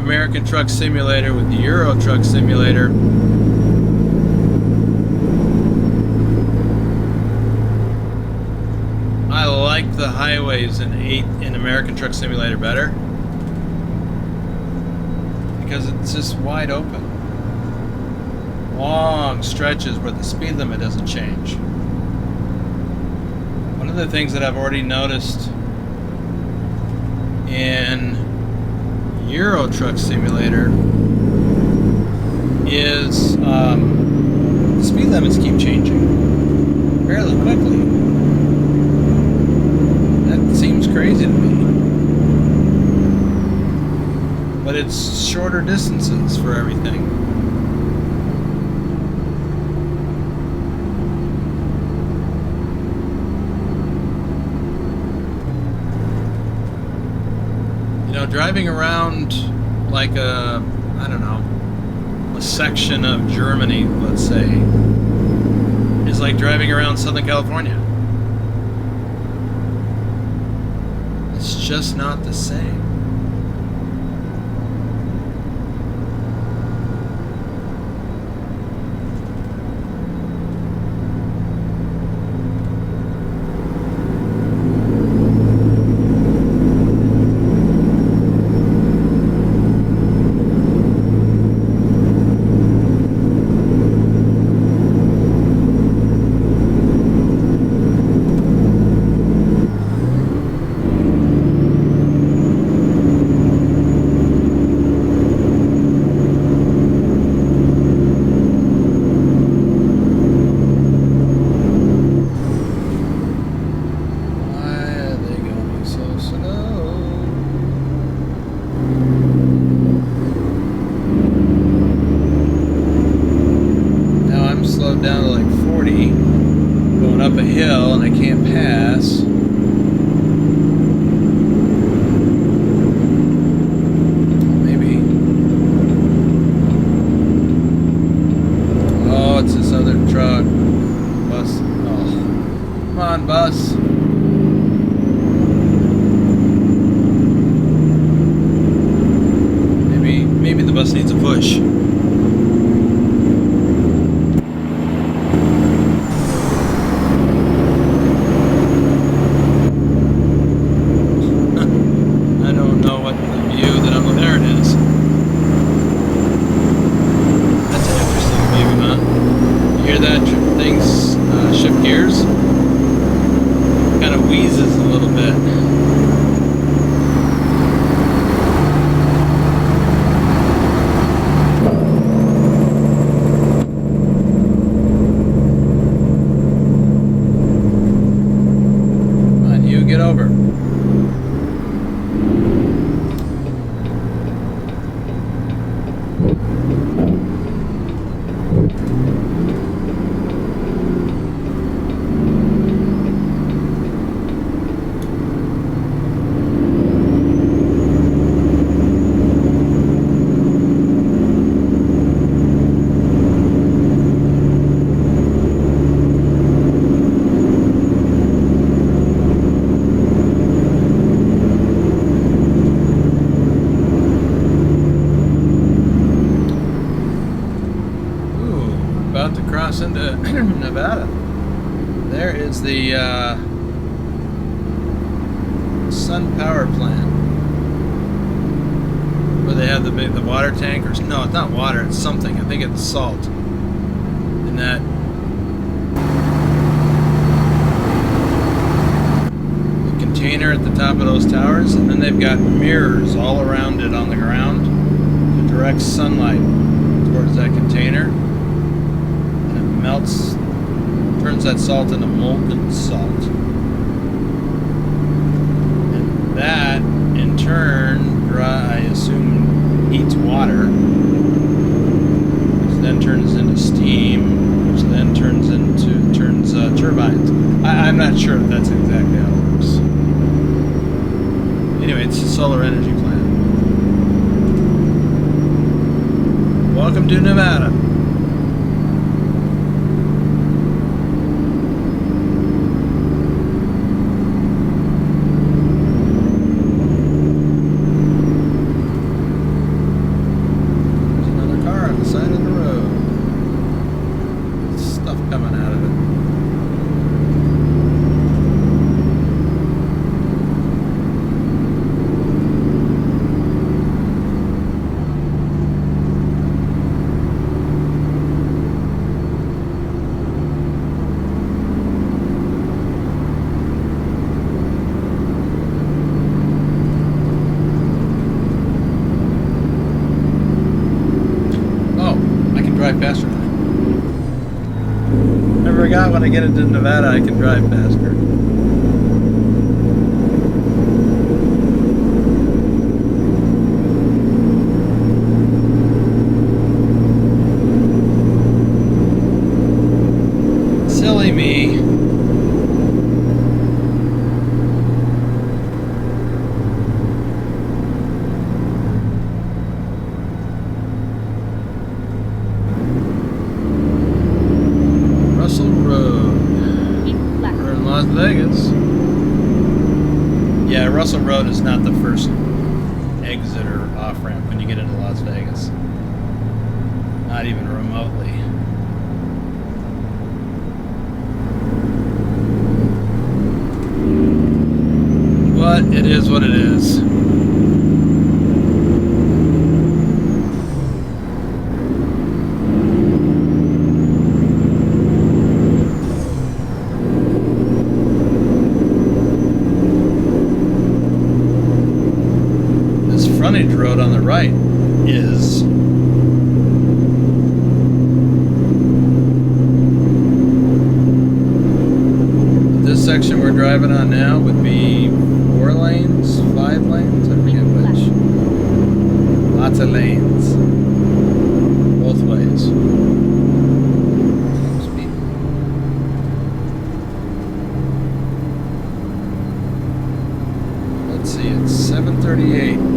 American Truck Simulator with the Euro Truck Simulator. I like the highways in American Truck Simulator better because it's just wide open. Long stretches where the speed limit doesn't change. One of the things that I've already noticed in Euro Truck Simulator is the speed limits keep changing fairly quickly. That seems crazy to me. But it's shorter distances for everything. Driving around like a, I don't know, a section of Germany, let's say, is like driving around Southern California. It's just not the same. Down to like 40, going up a hill, and I can't pass. Maybe. Oh, it's this other truck. Bus. Oh. Come on, bus. Maybe the bus needs a push. Into Nevada. There is the Sun Power Plant where they have the water tank, or no, it's not water, it's something. I think it's salt. And that the container at the top of those towers, and then they've got mirrors all around it on the ground to direct sunlight towards that container. Melts, turns that salt into molten salt. And that, in turn, I assume, heats water, which then turns into steam, which then turns turbines. I'm not sure if that's exactly how it works. Anyway, it's a solar energy plant. Welcome to Nevada. coming out of it. Drive faster now. I forgot when I get into Nevada I can drive faster. Silly me. Vegas. Yeah, Russell Road is not the first exit or off-ramp when you get into Las Vegas. Not even remotely. But it is what it is. Frontage road on the right is this section we're driving on now would be 4 lanes, 5 lanes, I forget which. Lots of lanes both ways. Let's see, it's 7:38.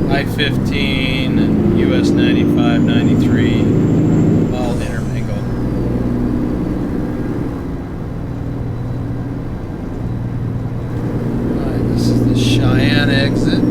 I-15 and US 95, 93 all intermingled. Alright, this is the Cheyenne exit.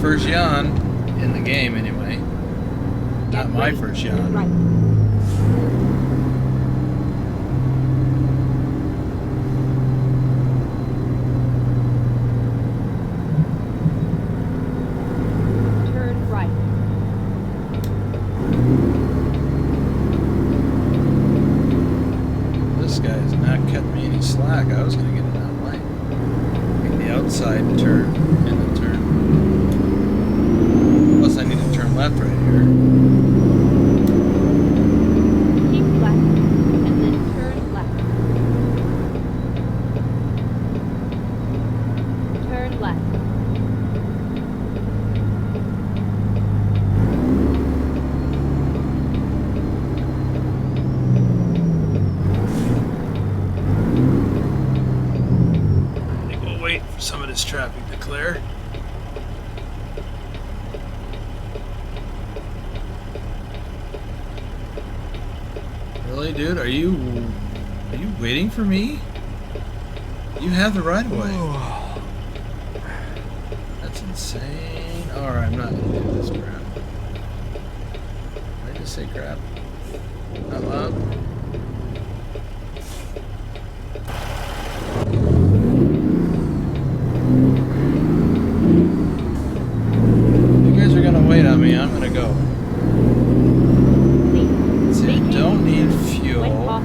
First yawn in the game anyway. Not my first yawn. Turn right. This guy has not cut me any slack. I was going to get it out right. Get the outside turn in the turn. Plus I need to turn left right here. Keep left, and then turn left. Turn left. wait for some of this traffic to clear. Really, dude? Are you waiting for me? You have the right of way. That's insane. Alright, I'm not gonna do this crap. Did I just say crap? Out loud? You guys are gonna wait on me, I'm gonna go. See, I don't need fuel.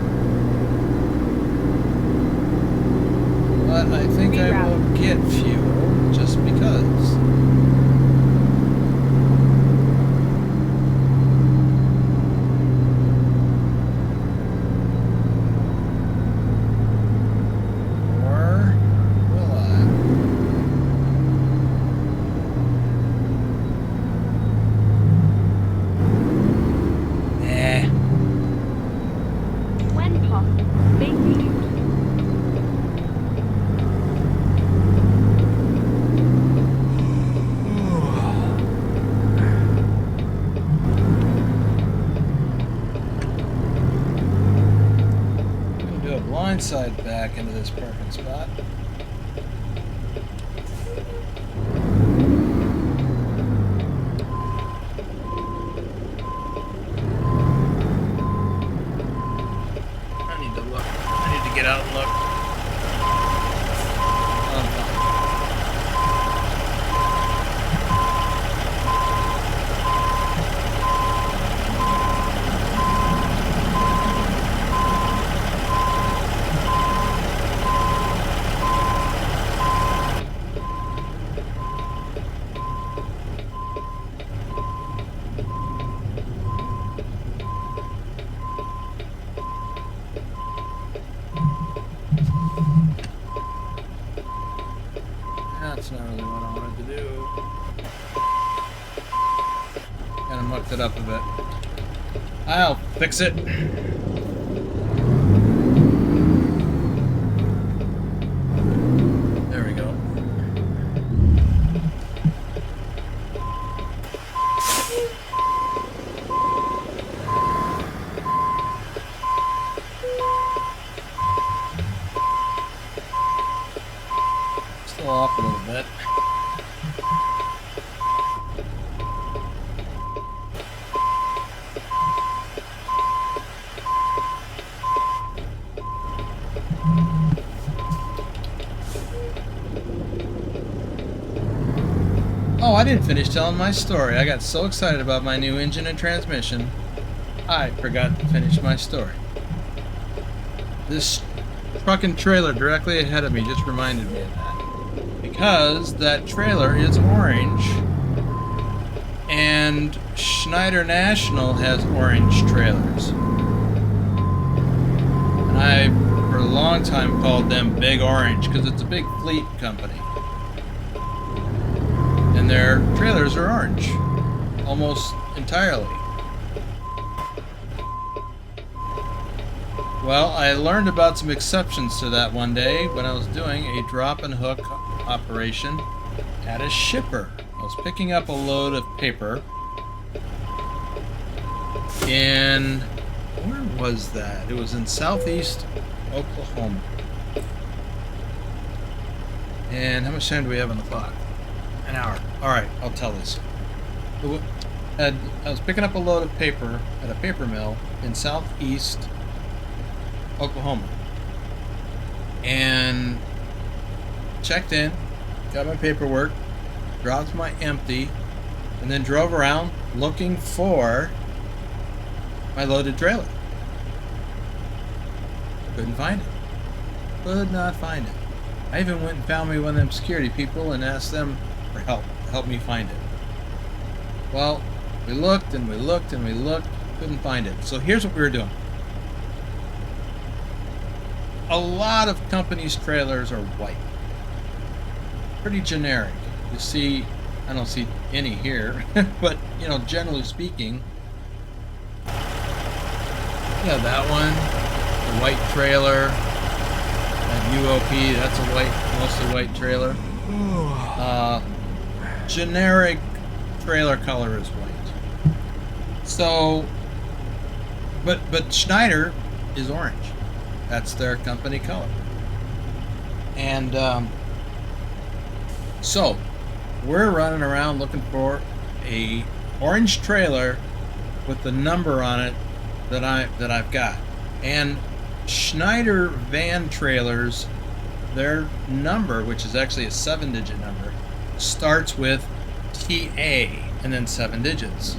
But I think I will get fuel just because. Or will I? Nah. When possible, safely use. Side back into this parking spot. I need to look. I need to get out and look. That's not really what I wanted to do. Kind of mucked it up a bit. I'll fix it. There we go. Still off a little bit. Oh, I didn't finish telling my story. I got so excited about my new engine and transmission, I forgot to finish my story. This truck and trailer directly ahead of me just reminded me of that. Because that trailer is orange, and Schneider National has orange trailers. And I, for a long time, called them Big Orange, because it's a big fleet company. And their trailers are orange, almost entirely. Well, I learned about some exceptions to that one day when I was doing a drop and hook operation at a shipper. I was picking up a load of paper in, where was that? It was in southeast Oklahoma. And how much time do we have on the clock? An hour. Alright, I'll tell this. I was picking up a load of paper at a paper mill in southeast Oklahoma. And checked in, got my paperwork, dropped my empty, and then drove around looking for my loaded trailer. Couldn't find it. Could not find it. I even went and found me one of them security people and asked them for help to help me find it. Well, we looked and we looked and we looked, couldn't find it. So here's what we were doing. A lot of companies' trailers are white. Pretty generic. You see, I don't see any here, but, you know, generally speaking, yeah, that one, the white trailer, that UOP, that's a mostly white trailer. Generic trailer color is white. So, but Schneider is orange. That's their company color. And so we're running around looking for a orange trailer with the number on it that I've got. And Schneider van trailers, their number, which is actually a 7-digit number, starts with TA and then 7 digits.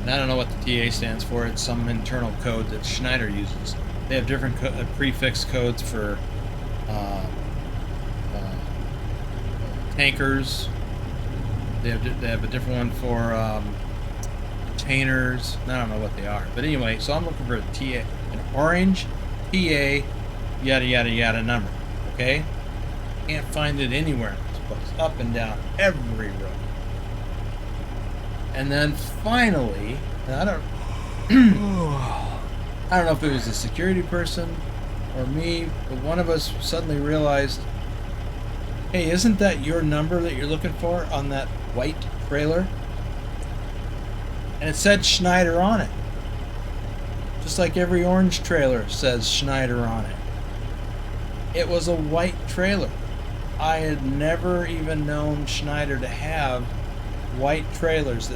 And I don't know what the TA stands for. It's some internal code that Schneider uses. They have different prefix codes for tankers. They have a different one for containers. I don't know what they are, but anyway. So I'm looking for a TA, an orange TA, yada yada yada number. Okay, can't find it anywhere in this place. Up and down every road. And then finally, and I don't know if it was a security person or me, but one of us suddenly realized, hey, isn't that your number that you're looking for on that white trailer? And it said Schneider on it. Just like every orange trailer says Schneider on it. It was a white trailer. I had never even known Schneider to have white trailers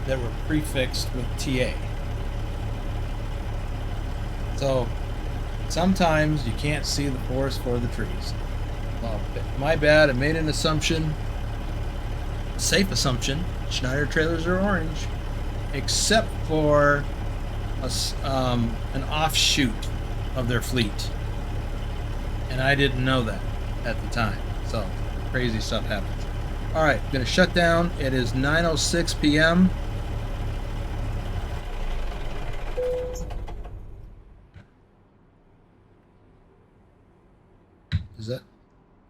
that were prefixed with TA. So sometimes you can't see the forest for the trees. Well, my bad. I made an assumption, a safe assumption. Schneider trailers are orange, except for an offshoot of their fleet, and I didn't know that at the time. So crazy stuff happens. All right, I'm gonna shut down. It is 9:06 p.m.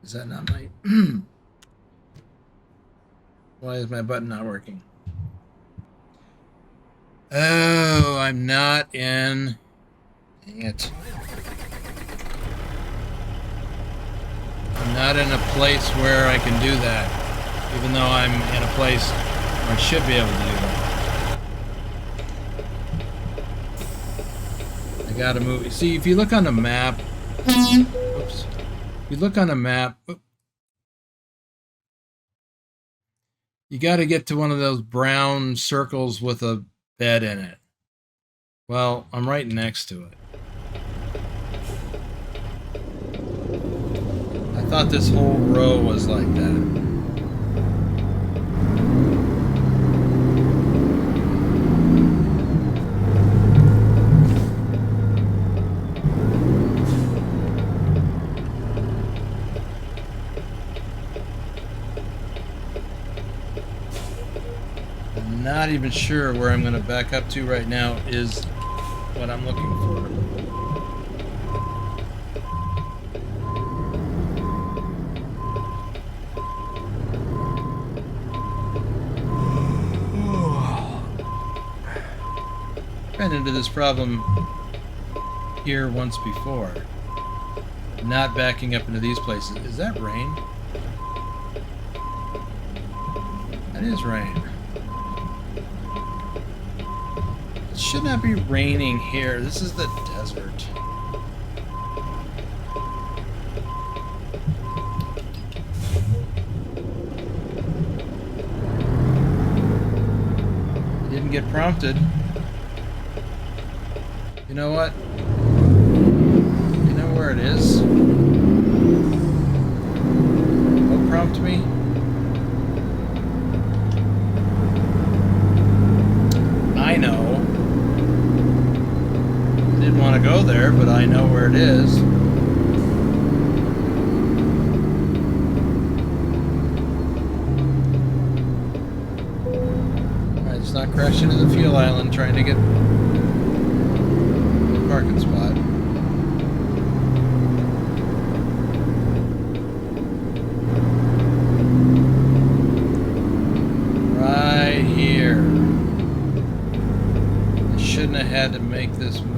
Is that not my? Why is my button not working? Oh, I'm not in. Dang it. I'm not in a place where I can do that, even though I'm in a place where I should be able to do that. I gotta move. See, if you look on the map, oops. If you look on the map, you got to get to one of those brown circles with a bed in it. Well, I'm right next to it. I thought this whole row was like that. Not even sure where I'm going to back up to right now is what I'm looking for. Ran into this problem here once before. Not backing up into these places. Is that rain? That is rain. It should not be raining here. This is the desert. I didn't get prompted. You know what? You know where it is? What prompted me? I know. Didn't want to go there, but I know where it is. Alright, let's not crash into the fuel island trying to get a parking spot. Right here. I shouldn't have had to make this move.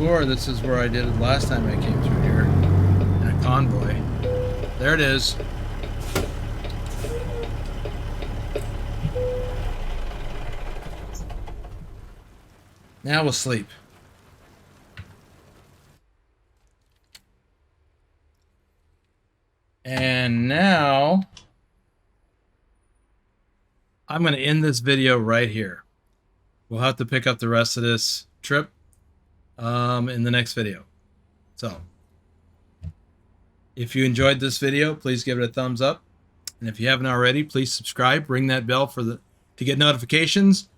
swore this is where I did it last time I came through here in a convoy. There it is. Now we'll sleep. And now I'm going to end this video right here. We'll have to pick up the rest of this trip in the next video. So if you enjoyed this video, please give it a thumbs up. And if you haven't already, please subscribe, ring that bell to get notifications.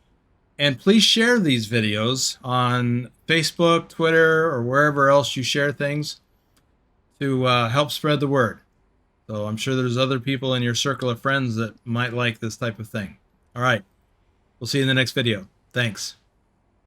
And please share these videos on Facebook, Twitter, or wherever else you share things to help spread the word. So I'm sure there's other people in your circle of friends that might like this type of thing. All right. We'll see you in the next video. Thanks.